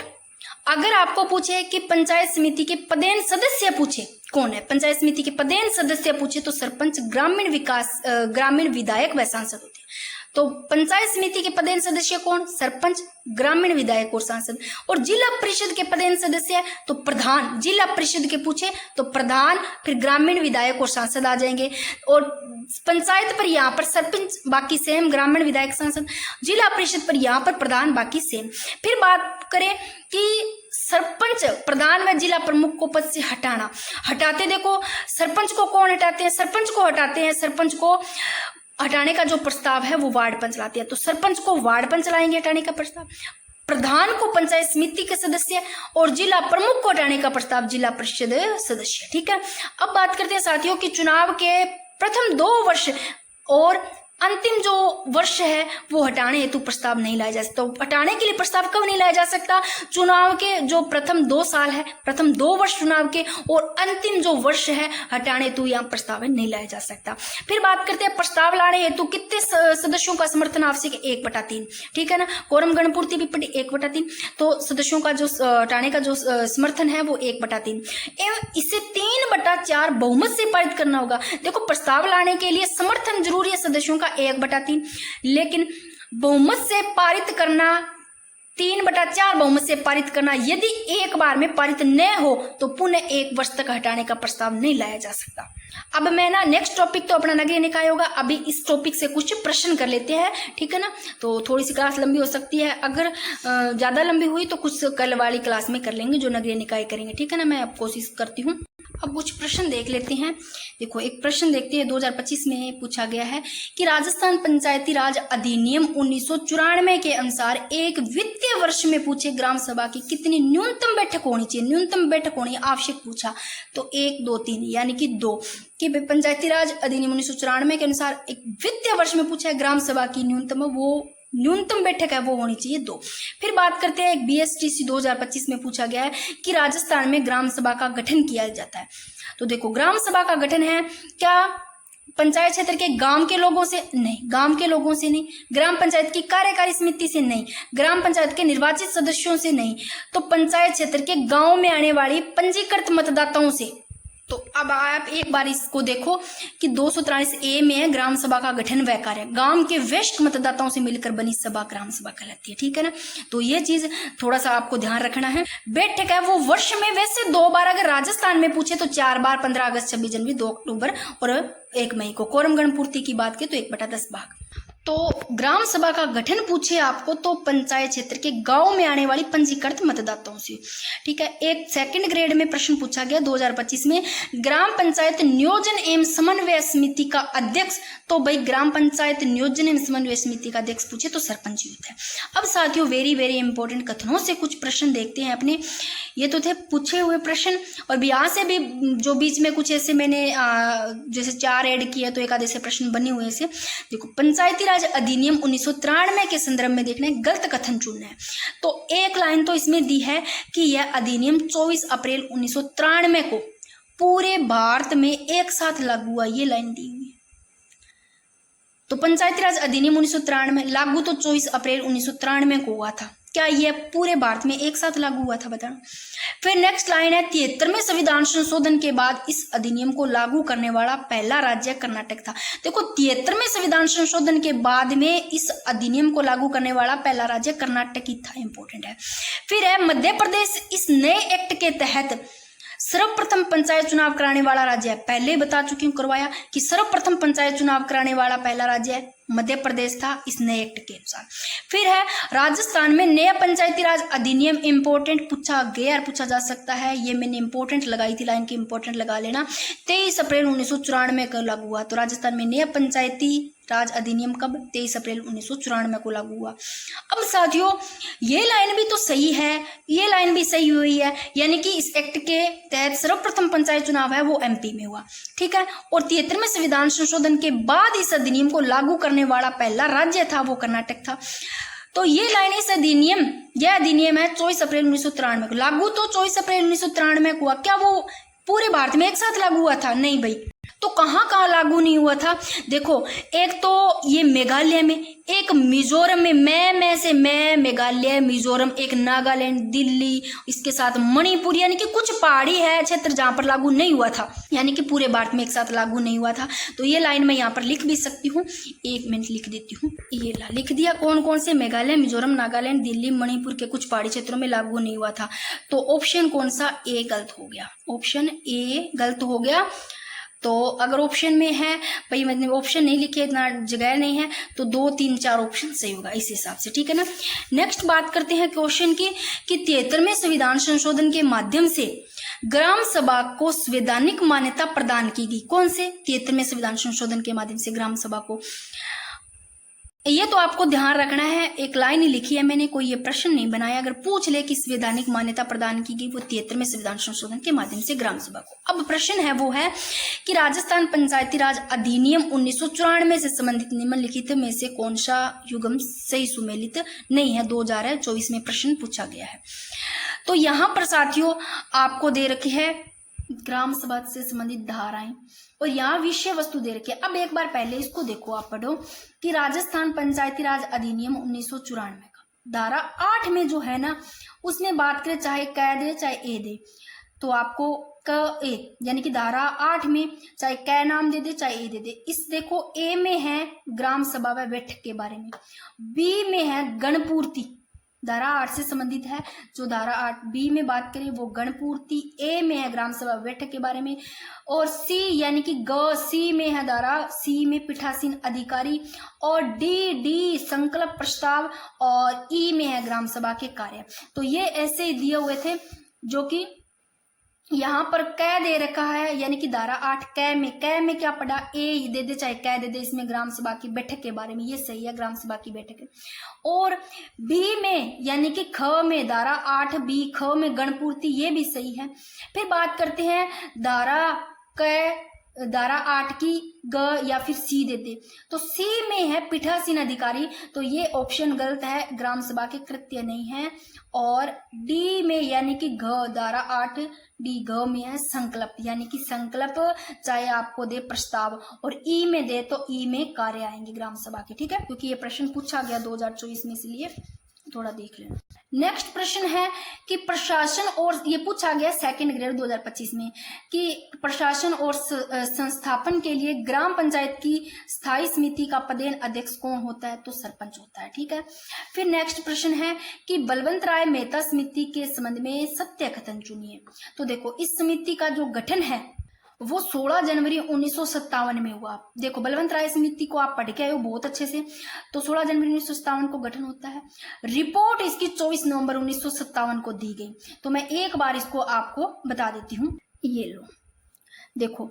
अगर आपको पूछे कि पंचायत समिति के पदेन सदस्य पूछे कौन है, पंचायत समिति के पदेन सदस्य पूछे तो सरपंच, ग्रामीण विकास, ग्रामीण विधायक व सांसद होते हैं। तो पंचायत समिति के पदेन सदस्य कौन? सरपंच, ग्रामीण विधायक और सांसद। और जिला परिषद के पदेन सदस्य तो प्रधान, जिला परिषद के पूछे तो प्रधान, फिर ग्रामीण विधायक और सांसद आ जाएंगे। और पंचायत पर यहाँ पर सरपंच बाकी सेम, ग्रामीण विधायक सांसद। जिला परिषद पर यहाँ पर प्रधान बाकी सेम। फिर बात करें कि सरपंच, प्रधान व जिला प्रमुख को पद से हटाते देखो सरपंच को कौन हटाते हैं? सरपंच को हटाते हैं। सरपंच को हटाने का जो प्रस्ताव है वो वार्ड पंच लाते हैं, तो सरपंच को वार्ड पंच लाएंगे हटाने का प्रस्ताव। प्रधान को पंचायत समिति के सदस्य और जिला प्रमुख को हटाने का प्रस्ताव जिला परिषद सदस्य, ठीक है। अब बात करते हैं साथियों कि चुनाव के प्रथम 2 वर्ष और अंतिम जो वर्ष है वो हटाने हेतु प्रस्ताव नहीं लाया जा सकता। तो हटाने के लिए प्रस्ताव कब नहीं लाया जा सकता? चुनाव के जो प्रथम 2 साल है, प्रथम 2 वर्ष चुनाव के, और अंतिम जो वर्ष है हटाने हेतु यहाँ प्रस्ताव नहीं लाया जा सकता। फिर बात करते हैं प्रस्ताव लाने हेतु कितने सदस्यों का समर्थन आवश्यक है? 1/3, ठीक है ना। कोरम गणपूर्ति भी पड़ी 1/3, तो सदस्यों का जो हटाने का जो समर्थन है वो 1/3 एवं इसे 3/4 बहुमत से पारित करना होगा। देखो, प्रस्ताव लाने के लिए समर्थन जरूरी है सदस्यों का 1/3, लेकिन बहुमत से पारित करना 3/4 बहुमत से पारित करना, यदि एक बार में पारित न हो तो पुनः 1 वर्ष तक हटाने का प्रस्ताव नहीं लाया जा सकता। अब मैं ना नेक्स्ट टॉपिक तो अपना नगरीय निकाय होगा, अभी इस टॉपिक से कुछ प्रश्न कर लेते हैं, ठीक है ना। तो थोड़ी सी क्लास लंबी हो सकती है, अगर ज्यादा लंबी हुई तो कुछ कल वाली क्लास में कर लेंगे जो नगरीय निकाय करेंगे, ठीक है ना। मैं अब कोशिश करती हूँ। अब कुछ प्रश्न देख लेते हैं। देखो, एक प्रश्न देखते हैं 2025 में पूछा गया है कि राजस्थान पंचायती राज अधिनियम 1994 के अनुसार एक वित्तीय वर्ष में पूछे ग्राम सभा की कितनी न्यूनतम बैठक होनी चाहिए? न्यूनतम बैठक होनी आवश्यक पूछा, तो 1, 2, 3 यानी कि 2 कि पंचायती राज अधिनियम 1994 के अनुसार एक वित्तीय वर्ष में पूछा है ग्राम सभा की न्यूनतम बैठक है वो होनी चाहिए 2। फिर बात करते हैं, एक BSTC 2025 में पूछा गया है कि राजस्थान में ग्राम सभा का गठन किया जाता है। तो देखो, ग्राम सभा का गठन है क्या पंचायत क्षेत्र के गांव के लोगों से? नहीं, गांव के लोगों से नहीं। ग्राम पंचायत की कार्यकारी समिति से नहीं। ग्राम पंचायत के निर्वाचित सदस्यों से नहीं। तो पंचायत क्षेत्र के गांव में आने वाली पंजीकृत मतदाताओं से। तो अब आप एक बार इसको देखो कि 243A में है ग्राम सभा का गठन व कार्य, गांव के वरिष्ठ मतदाताओं से मिलकर बनी सभा ग्राम सभा कहलाती है, ठीक है ना। तो ये चीज थोड़ा सा आपको ध्यान रखना है। बैठक है वो वर्ष में वैसे 2 बार, अगर राजस्थान में पूछे तो 4 बार, 15 अगस्त, 26 जनवरी, 2 अक्टूबर और 1 मई को। कोरम गणपूर्ति की बात की तो 1/10 भाग। तो ग्राम सभा का गठन पूछे आपको तो पंचायत क्षेत्र के गांव में आने वाली पंजीकृत मतदाताओं से, ठीक है। एक सेकंड ग्रेड में प्रश्न पूछा गया 2025 में, ग्राम पंचायत नियोजन एवं समन्वय समिति का अध्यक्ष। तो भाई, ग्राम पंचायत नियोजन एवं समन्वय समिति का अध्यक्ष पूछे तो सरपंच ही होता है। अब साथियों, वेरी वेरी इंपॉर्टेंट कथनों से कुछ प्रश्न देखते हैं अपने। ये तो थे पूछे हुए प्रश्न, और यहाँ से भी जो बीच में कुछ ऐसे मैंने जैसे 4 ऐड किया तो एक आधे से प्रश्न बने हुए से। देखो, पंचायती राज अधिनियम 1993 के संदर्भ में देखना है, गलत कथन चुनना है। तो एक लाइन तो इसमें दी है कि यह अधिनियम 24 अप्रैल 1993 को पूरे भारत में एक साथ लागू हुआ, ये लाइन दी हुई है। तो पंचायती राज अधिनियम 1993 लागू तो 24 अप्रैल 1993 को हुआ था। क्या यह पूरे भारत में एक साथ लागू हुआ था? बताना। फिर नेक्स्ट लाइन है, 73वें संविधान संशोधन के बाद इस अधिनियम को लागू करने वाला पहला राज्य कर्नाटक था। देखो, 73वें संविधान संशोधन के बाद में इस अधिनियम को लागू करने वाला पहला राज्य कर्नाटक ही था। इंपॉर्टेंट है। फिर है, मध्य प्रदेश इस नए एक्ट के तहत सर्वप्रथम पंचायत चुनाव कराने वाला राज्य है। पहले बता चुकी हूं, करवाया कि सर्वप्रथम पंचायत चुनाव कराने वाला पहला राज्य है मध्य प्रदेश था इस नए एक्ट के अनुसार। फिर है, राजस्थान में नया पंचायती राज अधिनियम, इंपॉर्टेंट पूछा गया, पूछा जा सकता है। ये मैंने इंपॉर्टेंट लगाई थी, लाइन की इंपॉर्टेंट लगा लेना। 23 अप्रैल 1994 को लागू हुआ। तो राजस्थान में नया पंचायती राज अधिनियम कब? 23 अप्रैल 1994 को लागू हुआ। अब साथियों, ये लाइन भी तो सही है, ये लाइन भी सही हुई है, यानी कि इस एक्ट के तहत सर्वप्रथम पंचायत चुनाव है वो MP में हुआ, ठीक है। और 73वें संविधान संशोधन के बाद इस अधिनियम को लागू करने वाला पहला राज्य था वो कर्नाटक था। तो ये लाइन इस अधिनियम, यह अधिनियम है 24 अप्रैल 1993 को लागू, तो 24 अप्रैल 1993 को हुआ। क्या वो पूरे भारत में एक साथ लागू हुआ था? नहीं भाई। तो कहाँ कहाँ लागू नहीं हुआ था? देखो, एक तो ये मेघालय में, एक मिजोरम में, मैं से मैं, मेघालय, मिजोरम, एक नागालैंड, दिल्ली, इसके साथ मणिपुर, यानी कि कुछ पहाड़ी है क्षेत्र जहां पर लागू नहीं हुआ था, यानी कि पूरे भारत में एक साथ लागू नहीं हुआ था। तो ये लाइन मैं यहाँ पर लिख भी सकती हूँ, 1 मिनट लिख देती हूँ। ये लिख दिया, कौन कौन से? मेघालय, मिजोरम, नागालैंड, दिल्ली, मणिपुर के कुछ पहाड़ी क्षेत्रों में लागू नहीं हुआ था। तो ऑप्शन कौन सा? A गलत हो गया, ऑप्शन A गलत हो गया। तो अगर ऑप्शन में है भाई, मैंने ऑप्शन नहीं लिखे, इतना जगह नहीं है, तो 2, 3, 4 ऑप्शन सही होगा इस हिसाब से, ठीक है ना। नेक्स्ट बात करते हैं क्वेश्चन की कि 73वें संविधान संशोधन के माध्यम से ग्राम सभा को संवैधानिक मान्यता प्रदान की गई। कौन से? 73वें संविधान संशोधन के माध्यम से ग्राम सभा को ये तो आपको ध्यान रखना है, एक लाइन ही लिखी है मैंने, कोई ये प्रश्न नहीं बनाया। अगर पूछ ले कि संवैधानिक मान्यता प्रदान की गई वो 73वें संविधान संशोधन के माध्यम से ग्राम सभा को। अब प्रश्न है वो है कि राजस्थान पंचायती राज अधिनियम 1994 से संबंधित निम्नलिखित में से कौन सा युग्म सही सुमेलित नहीं है। 2024 में प्रश्न पूछा गया है। तो यहाँ पर साथियों आपको दे रखी है ग्राम सभा से संबंधित धाराएं और यहाँ विषय वस्तु दे रखी है। अब एक बार पहले इसको देखो, आप पढ़ो कि राजस्थान पंचायती राज अधिनियम 1994 का धारा 8 में जो है ना, उसमें बात करें चाहे क दे चाहे ए दे, तो आपको क ए यानी कि धारा 8 में चाहे क नाम दे दे चाहे ए दे दे। इस देखो ए में है ग्राम सभा व बैठक के बारे में, बी में है गणपूर्ति, धारा 8 से संबंधित है। जो धारा 8 बी में बात करें वो गणपूर्ति, ए में है ग्राम सभा बैठक के बारे में, और सी यानी कि सी में है धारा सी में पीठासीन अधिकारी, और डी संकल्प प्रस्ताव, और ई में है ग्राम सभा के कार्य। तो ये ऐसे ही दिए हुए थे जो कि यहाँ पर क दे रखा है, यानी कि धारा 8 क में क्या पढ़ा, ए दे दे चाहे क दे दे, इसमें ग्राम सभा की बैठक के बारे में, ये सही है ग्राम सभा की बैठक है। और बी में यानी कि ख में धारा 8 बी ख में गणपूर्ति, ये भी सही है। फिर बात करते हैं धारा 8 की ग या फिर सी देते, तो सी में है पीठासीन अधिकारी, तो ये ऑप्शन गलत है, ग्राम सभा के कृत्य नहीं है। और डी में यानी कि घ धारा 8 डी घ में है संकल्प, यानी कि संकल्प चाहे आपको दे प्रस्ताव, और ई में दे तो ई में कार्य आएंगे ग्राम सभा के, ठीक है, क्योंकि ये प्रश्न पूछा गया 2024 में, इसलिए थोड़ा देख लेना। नेक्स्ट प्रश्न है कि प्रशासन और, ये पूछा गया सेकंड ग्रेड 2025 में, कि प्रशासन और संस्थापन के लिए ग्राम पंचायत की स्थायी समिति का पदेन अध्यक्ष कौन होता है, तो सरपंच होता है, ठीक है। फिर नेक्स्ट प्रश्न है कि बलवंत राय मेहता समिति के संबंध में सत्य कथन चुनिए। तो देखो इस समिति का जो गठन है वो 16 जनवरी 1957 में हुआ। देखो बलवंत राय समिति को आप पढ़ के आए हो बहुत अच्छे से, तो 16 जनवरी 1957 को गठन होता है। रिपोर्ट इसकी 24 नवंबर 1957 को दी गई। तो मैं एक बार इसको आपको बता देती हूँ, ये लो देखो,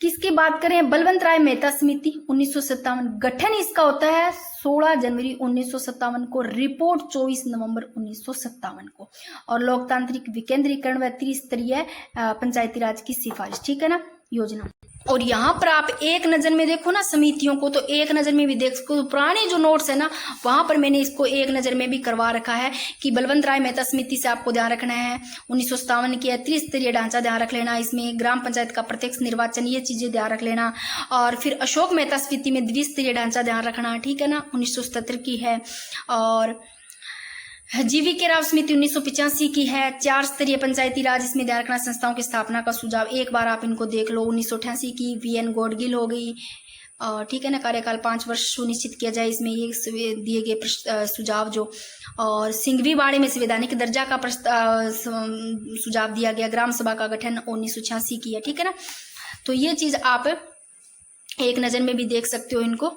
किसकी बात करें, बलवंत राय मेहता समिति 1957, गठन इसका होता है 16 जनवरी 1957 को, रिपोर्ट 24 नवंबर 1957 को, और लोकतांत्रिक विकेंद्रीकरण व त्रिस्तरीय पंचायती राज की सिफारिश, ठीक है ना, योजना। और यहाँ पर आप एक नजर में देखो ना समितियों को, तो एक नजर में भी देख सको, तो पुराने जो नोट्स है ना वहां पर मैंने इसको एक नजर में भी करवा रखा है कि बलवंत राय मेहता समिति से आपको ध्यान रखना है 1957 की है, त्रिस्तरीय ढांचा ध्यान रख लेना, इसमें ग्राम पंचायत का प्रत्यक्ष निर्वाचन, ये चीजें ध्यान रख लेना। और फिर अशोक मेहता समिति में द्विस्तरीय ढांचा ध्यान रखना, ठीक है ना, 1977 की है। और जीवीके राव समिति 1985 की है, 4 स्तरीय पंचायती राज, इसमें ध्यान रखना संस्थाओं की स्थापना का सुझाव, एक बार आप इनको देख लो। 1988 की वीएन गोडगिल हो गई, ठीक है ना, कार्यकाल 5 वर्ष सुनिश्चित किया जाए, इसमें ये दिए गए सुझाव जो। और सिंघवी बाड़े में संवैधानिक दर्जा का सुझाव दिया गया। ग्राम सभा का गठन 1986 की है, ठीक है ना। तो ये चीज आप एक नजर में भी देख सकते हो, इनको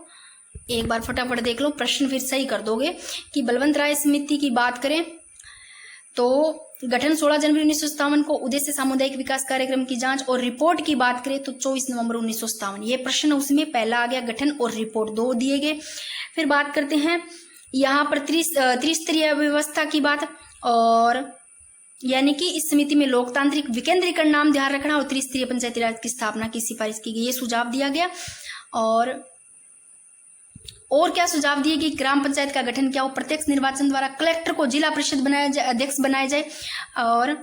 एक बार फटाफट देख लो, प्रश्न फिर सही कर दोगे। कि बलवंत राय समिति की बात करें तो गठन 16 जनवरी 1957 को, उद्देश्य सामुदायिक विकास कार्यक्रम की जांच, और रिपोर्ट की बात करें तो 24 नवंबर 1957, ये प्रश्न उसमें पहला आ गया, गठन और रिपोर्ट 2 दिए गए। फिर बात करते हैं यहाँ पर त्रिस्तरीय व्यवस्था की बात, और यानी कि इस समिति में लोकतांत्रिक विकेंद्रीकरण नाम ध्यान रखना, और त्रिस्तरीय पंचायती राज की स्थापना की सिफारिश की गई, ये सुझाव दिया गया। और क्या सुझाव दिए कि ग्राम पंचायत का गठन क्या हो, प्रत्यक्ष निर्वाचन द्वारा कलेक्टर को जिला परिषद बनाया जाए, अध्यक्ष बनाया जाए। और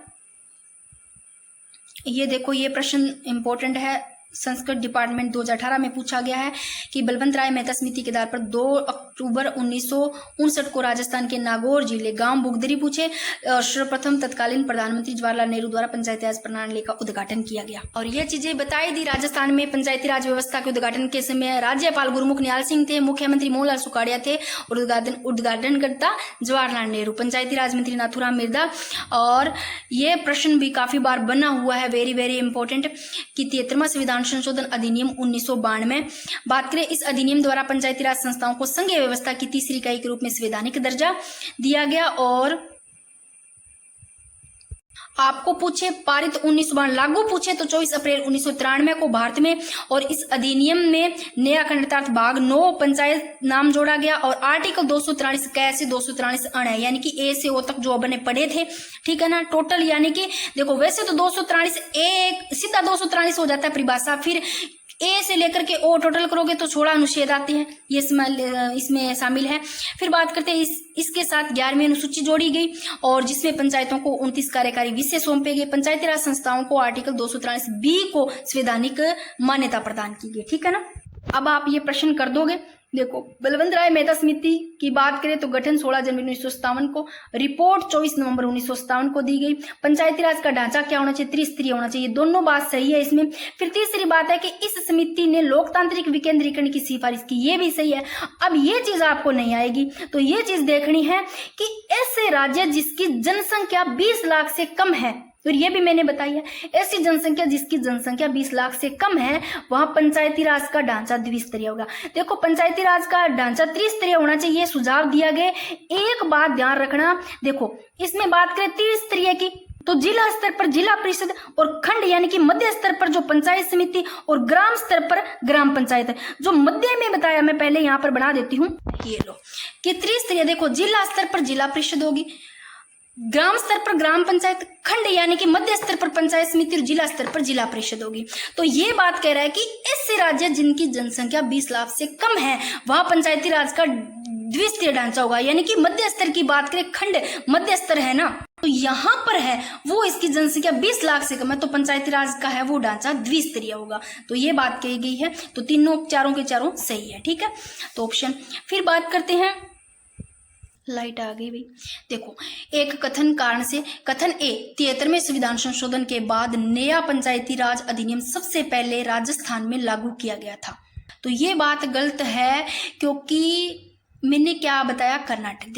ये देखो, ये प्रश्न इंपॉर्टेंट है, संस्कृत डिपार्टमेंट 2018 में पूछा गया है कि बलवंत राय मेहता समिति के आधार पर 2 अक्टूबर 1959 को राजस्थान के नागौर जिले गांव बुगदरी पूछे, और सर्वप्रथम तत्कालीन प्रधानमंत्री जवाहरलाल नेहरू द्वारा पंचायती राज प्रणाली का उद्घाटन किया गया। और ये चीजें बताई दी। राजस्थान में पंचायती राज व्यवस्था के उद्घाटन के समय राज्यपाल गुरुमुख निहाल सिंह थे, मुख्यमंत्री मोहनलाल सुखाड़िया थे, और उद्घाटनकर्ता जवाहरलाल नेहरू, पंचायती राज मंत्री नाथूराम मिर्धा। और ये प्रश्न भी काफी बार बना हुआ है, वेरी वेरी इंपॉर्टेंट, कि 73वां संविधान संशोधन अधिनियम 1992। बात करें, इस अधिनियम द्वारा पंचायती राज संस्थाओं को संघीय व्यवस्था की तीसरी इकाई के रूप में संवैधानिक दर्जा दिया गया। आपको पूछे पारित 1992 लागू पूछे तो 24 अप्रैल 1993 को भारत में, और इस अधिनियम में नया खंडार्थ भाग 9 पंचायत नाम जोड़ा गया, और आर्टिकल 243 कैसे 243 अण है, यानी कि ए से ओ तक जो अपने पढ़े थे, ठीक है ना, टोटल। यानी कि देखो वैसे तो 243 एक सीधा 243 हो जाता है परिभाषा, फिर ए से लेकर के ओ टोटल करोगे तो 16 अनुच्छेद आते हैं, ये इसमें शामिल है। फिर बात करते हैं इसके साथ 11वीं अनुसूची जोड़ी गई, और जिसमें पंचायतों को 29 कार्यकारी विषय सौंपे गए। पंचायती राज संस्थाओं को आर्टिकल 243 बी को संवैधानिक मान्यता प्रदान की गई, ठीक है ना। अब आप ये प्रश्न कर दोगे। देखो बलवंत राय मेहता समिति की बात करें तो गठन 16 जनवरी 1957 को, रिपोर्ट 24 नवंबर 1957 को दी गई। पंचायती राज का ढांचा क्या होना चाहिए, त्रिस्तरीय होना चाहिए, दोनों बात सही है इसमें। फिर तीसरी बात है कि इस समिति ने लोकतांत्रिक विकेंद्रीकरण की सिफारिश की, ये भी सही है। अब ये चीज आपको नहीं आएगी, तो ये चीज देखनी है कि ऐसे राज्य जिसकी जनसंख्या 20 लाख से कम है, और ये भी मैंने बताई है, ऐसी जनसंख्या जिसकी जनसंख्या 20 लाख से कम है वहां पंचायती राज का ढांचा द्विस्तरीय होगा। देखो पंचायती राज का ढांचा त्रिस्तरीय होना चाहिए, ये सुझाव दिया गया। एक बात ध्यान रखना, देखो इसमें बात करें त्रिस्तरीय की तो जिला स्तर पर जिला परिषद, और खंड यानी कि मध्य स्तर पर जो पंचायत समिति, और ग्राम स्तर पर ग्राम पंचायत है। जो मध्य में बताया मैं पहले यहाँ पर बना देती हूँ, ये लो कि त्रिस्तरीय, देखो जिला स्तर पर जिला परिषद होगी, ग्राम स्तर पर ग्राम पंचायत, खंड यानी कि मध्य स्तर पर पंचायत समिति, और जिला स्तर पर जिला परिषद होगी। तो ये बात कह रहा है कि ऐसे राज्य जिनकी जनसंख्या 20 लाख से कम है वहां पंचायती राज का द्विस्तरीय ढांचा होगा। यानी कि मध्य स्तर की बात करें, खंड मध्य स्तर है ना, तो यहाँ पर है वो इसकी जनसंख्या 20 लाख से कम है, तो पंचायती राज का है वो ढांचा द्विस्तरीय होगा। तो ये बात कही गई है, तो तीनों चारों के चारों सही है, ठीक है। तो ऑप्शन, फिर बात करते हैं, लाइट आ गई भाई। देखो एक कथन कारण से, कथन ए 73वें संविधान संशोधन के बाद नया पंचायती राज अधिनियम सबसे पहले राजस्थान में लागू किया गया था। तो ये बात गलत है, क्योंकि मैंने क्या बताया, कर्नाटक।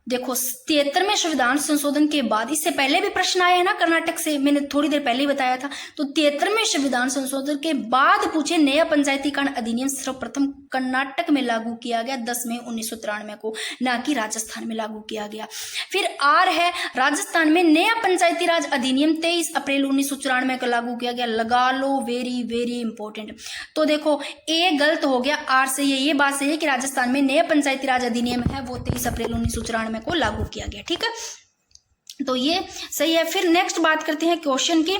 देखो 73वें संविधान संशोधन के बाद, इससे पहले भी प्रश्न आया है ना कर्नाटक से, मैंने थोड़ी देर पहले ही बताया था। तो 73वें संविधान संशोधन के बाद पूछे नया पंचायतीकरण अधिनियम सर्वप्रथम कर्नाटक में लागू किया गया 10 मई 1993 को, ना कि राजस्थान में लागू किया गया। फिर आर है, राजस्थान में नया पंचायती राज अधिनियम 23 अप्रैल 1994 को लागू किया गया। लगा लो, वेरी वेरी इंपॉर्टेंट। तो देखो ए गलत हो गया, आर सही है। ये बात सही है कि राजस्थान में नया पंचायती राज अधिनियम है वो 23 अप्रैल 1994 को लागू किया गया, ठीक है। तो ये सही है। फिर नेक्स्ट बात करते हैं क्वेश्चन की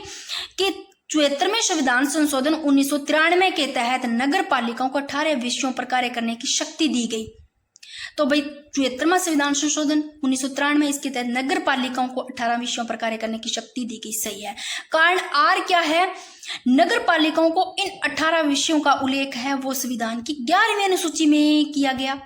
कि 74वें संविधान संशोधन 1993 के तहत नगर पालिकाओं को 18 विषयों पर कार्य करने की शक्ति दी गई। तो भाई 74वां संविधान संशोधन 1993, इसके तहत नगर पालिकाओं को 18 विषयों पर कार्य करने की शक्ति दी गई, सही है। कारण आर क्या है, नगर पालिकाओं को इन 18 विषयों का उल्लेख है वो संविधान की 11वीं अनुसूची में किया गया।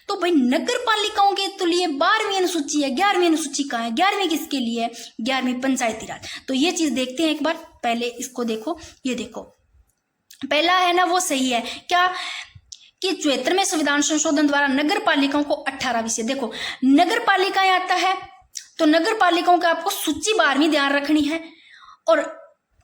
तो भाई नगर पालिकाओं के तो लिए 12वीं अनुसूची है, 11वीं अनुसूची कहाँ है, 11वीं किसके लिए है, 11वीं पंचायती राज। तो ये चीज देखते हैं एक बार, पहले इसको देखो, ये देखो पहला है ना वो सही है क्या कि 74वें संविधान संशोधन द्वारा नगर पालिकाओं को 18 विषय, देखो नगर पालिकाएं आता है तो नगर पालिकाओं का आपको सूची 12वीं ध्यान रखनी है, और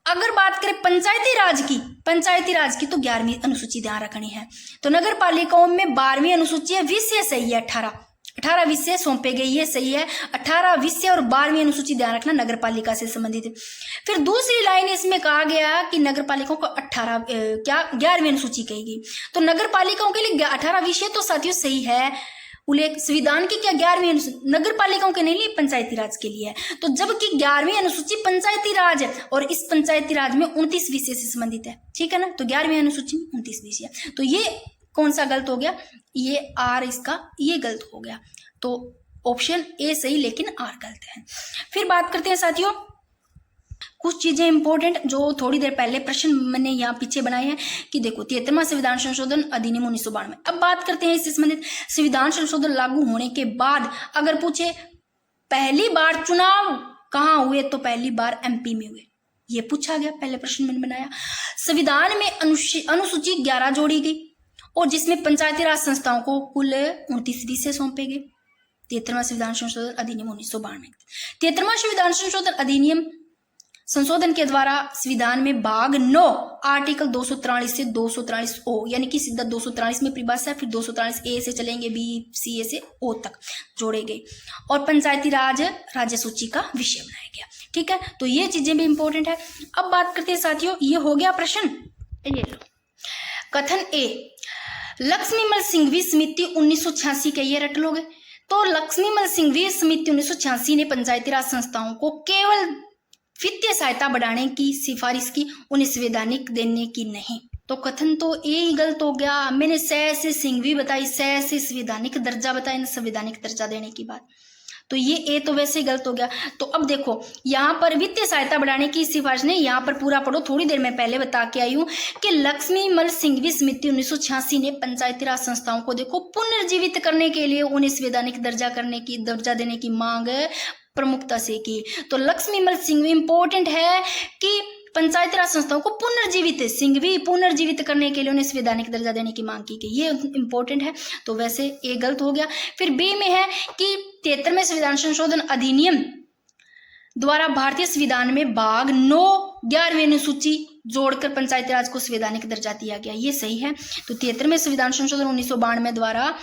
अगर बात करें पंचायती राज की तो 11वीं अनुसूची ध्यान रखनी है। तो नगर पालिकाओं में 12वीं अनुसूची है, विषय सही है, 18 विषय सौंपे गए, ये सही है। 18 विषय और 12वीं अनुसूची ध्यान रखना नगर पालिका से संबंधित। फिर दूसरी लाइन इसमें कहा गया कि नगर पालिकाओं को 11वीं अनुसूची कही गई, तो नगर पालिकाओं के लिए 18 विषय तो साथियों सही है उल्लेख। संविधान की क्या 11वीं अनुसूची नगर पालिकाओं के नहीं, पंचायती राज के लिए है। तो जबकि 11वीं अनुसूची पंचायती राज है और इस पंचायती राज में 29 विषय से संबंधित है, ठीक है ना। तो 11वीं अनुसूची में 29 विषय, तो ये कौन सा गलत हो गया, ये आर, इसका ये गलत हो गया। तो ऑप्शन ए सही लेकिन आर गलत है। फिर बात करते हैं साथियों कुछ चीजें इंपॉर्टेंट जो थोड़ी देर पहले प्रश्न मैंने यहाँ पीछे बनाए हैं कि देखो 73वां संविधान संशोधन अधिनियम 1992। अब बात करते हैं इससे संबंधित संविधान संशोधन लागू होने के बाद अगर पूछे पहली बार चुनाव कहाँ हुए, तो पहली बार एमपी में हुए, ये पूछा गया, पहले प्रश्न मैंने बनाया। संविधान में अनुसूची 11 जोड़ी गई और जिसमें पंचायती राज संस्थाओं को कुल 29 विषय सौंपे गए। 73वां संविधान संशोधन अधिनियम 1992। 73वां संविधान संशोधन अधिनियम संशोधन के द्वारा संविधान में भाग 9 आर्टिकल 243 से 243 ओ, यानी कि सीधा 243 में परिभाषा है, फिर 243 ए से चलेंगे, बी सी ए से ओ तक जोड़े गए और पंचायती राज राज्य सूची का विषय बनाया गया। ठीक है, तो ये चीजें भी इंपॉर्टेंट है। अब बात करते हैं साथियों, ये हो गया प्रश्न। ये लो कथन ए, लक्ष्मीमल सिंघवी समिति 1986 के, ये रट लोगे। तो लक्ष्मीमल सिंघवी समिति 1986 ने पंचायती राज संस्थाओं को केवल वित्तीय सहायता बढ़ाने की सिफारिश की, उन्हें संवैधानिक देने की नहीं। तो कथन तो ए ही गलत हो गया। मैंने से सिंघवी बताई, से संवैधानिक दर्जा बताया, संवैधानिक दर्जा देने की बात, तो ये ए तो वैसे ही गलत हो गया। तो अब देखो यहाँ पर वित्तीय सहायता बढ़ाने की सिफारिश नहीं, यहाँ पर पूरा पढ़ो, थोड़ी देर में पहले बता के आई हूँ कि लक्ष्मीमल सिंघवी समिति 1986 ने पंचायती राज संस्थाओं को देखो पुनर्जीवित करने के लिए उन्हें संवैधानिक दर्जा देने की मांग प्रमुखता से की। तो लक्ष्मीमल सिंघवी इंपॉर्टेंट है कि पंचायती राज संस्थाओं को पुनर्जीवित करने के लिए उन्हें संवैधानिक दर्जा देने की मांग की गई, ये इंपॉर्टेंट है। तो वैसे ए गलत हो गया। फिर बी में है कि 73वें संविधान संशोधन अधिनियम द्वारा भारतीय संविधान में भाग 9 11वीं अनुसूची जोड़कर पंचायती राज को संवैधानिक दर्जा दिया गया, ये सही है। तो 73वें संविधान संशोधन 1992 द्वारा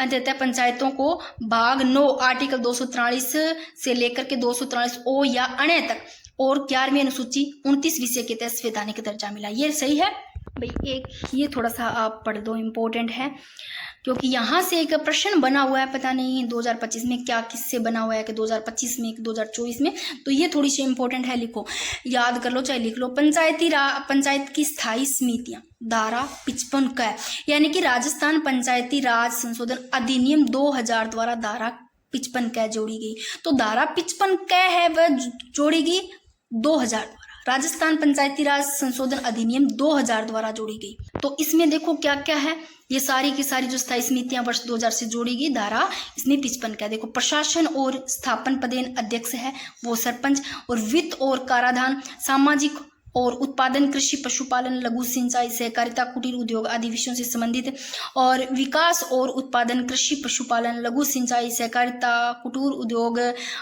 अंततः पंचायतों को भाग 9 आर्टिकल 243 से लेकर के 243 ओ या अण्य तक और 11वीं अनुसूची 29 विषय के तहत संवैधानिक दर्जा मिला, ये सही है भाई। एक ये थोड़ा सा आप पढ़ दो, इंपॉर्टेंट है, क्योंकि यहाँ से एक प्रश्न बना हुआ है, पता नहीं 2025 में क्या किससे बना हुआ है, कि 2025 में, 2024 में, तो ये थोड़ी सी इंपॉर्टेंट है, लिखो, याद कर लो चाहे लिख लो। पंचायत की स्थायी समितियां धारा 55 क, यानी कि राजस्थान पंचायती राज संशोधन अधिनियम 2000 द्वारा धारा 55 क जोड़ी गई। तो धारा 55 क है वह जोड़ी गई 2000 द्वारा, राजस्थान पंचायती राज संशोधन अधिनियम 2000 द्वारा जोड़ी गई। तो इसमें देखो क्या क्या है, ये सारी की सारी जो स्थायी समितियां वर्ष 2000 से जोड़ी गई धारा इसमें 55 का। देखो प्रशासन और स्थापन पदेन अध्यक्ष है वो सरपंच, और वित्त और कराधान, सामाजिक और उत्पादन, कृषि, पशुपालन, लघु सिंचाई, सहकारिता, कुटीर उद्योग आदि विषयों से संबंधित, और विकास और उत्पादन, कृषि, पशुपालन, लघु सिंचाई, सहकारिता, कुटीर उद्योग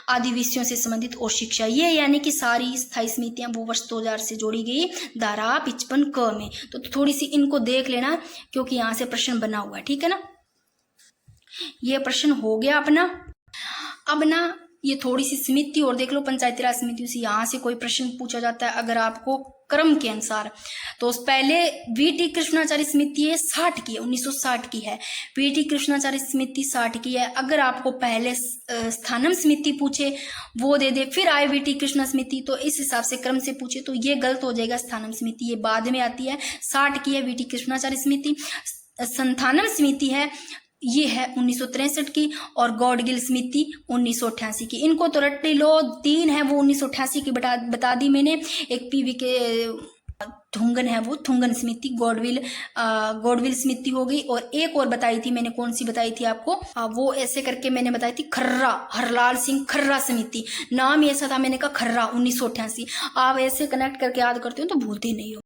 आदि विषयों से संबंधित, और शिक्षा, ये यानी कि सारी स्थायी समितियां वो वर्ष 2000 से जोड़ी गई धारा 55 क में। तो थोड़ी सी इनको देख लेना, क्योंकि यहाँ से प्रश्न बना हुआ है, ठीक है ना। ये प्रश्न हो गया अपना। अब ना ये थोड़ी सी समिति और देख लो, पंचायती राज समितियों से यहाँ से कोई प्रश्न पूछा जाता है अगर आपको क्रम के अनुसार, तो पहले वीटी कृष्णाचार्य समिति है 60 की है, 1960 की है। वीटी कृष्णाचार्य समिति 60 की है। अगर आपको पहले स्थानम समिति पूछे वो दे दे, फिर आए वीटी कृष्णा समिति, तो इस हिसाब से क्रम से पूछे तो ये गलत हो जाएगा। स्थानम समिति ये बाद में आती है, 60 की है वीटी कृष्णाचार्य समिति। संथानम समिति है ये है 1963 की, और गौडगिल समिति 1988 की। इनको तो रट लो, 3 है वो 1988 की बता दी मैंने। एक पीवी के ठुंगन है वो ठुंगन समिति, गौडविल समिति हो गई, और एक और बताई थी मैंने, कौन सी बताई थी आपको, वो ऐसे करके मैंने बताई थी, खर्रा, हरलाल सिंह खर्रा समिति, नाम ऐसा था, मैंने कहा खर्रा 1988। आप ऐसे कनेक्ट करके याद करते हो तो भूलते नहीं हो।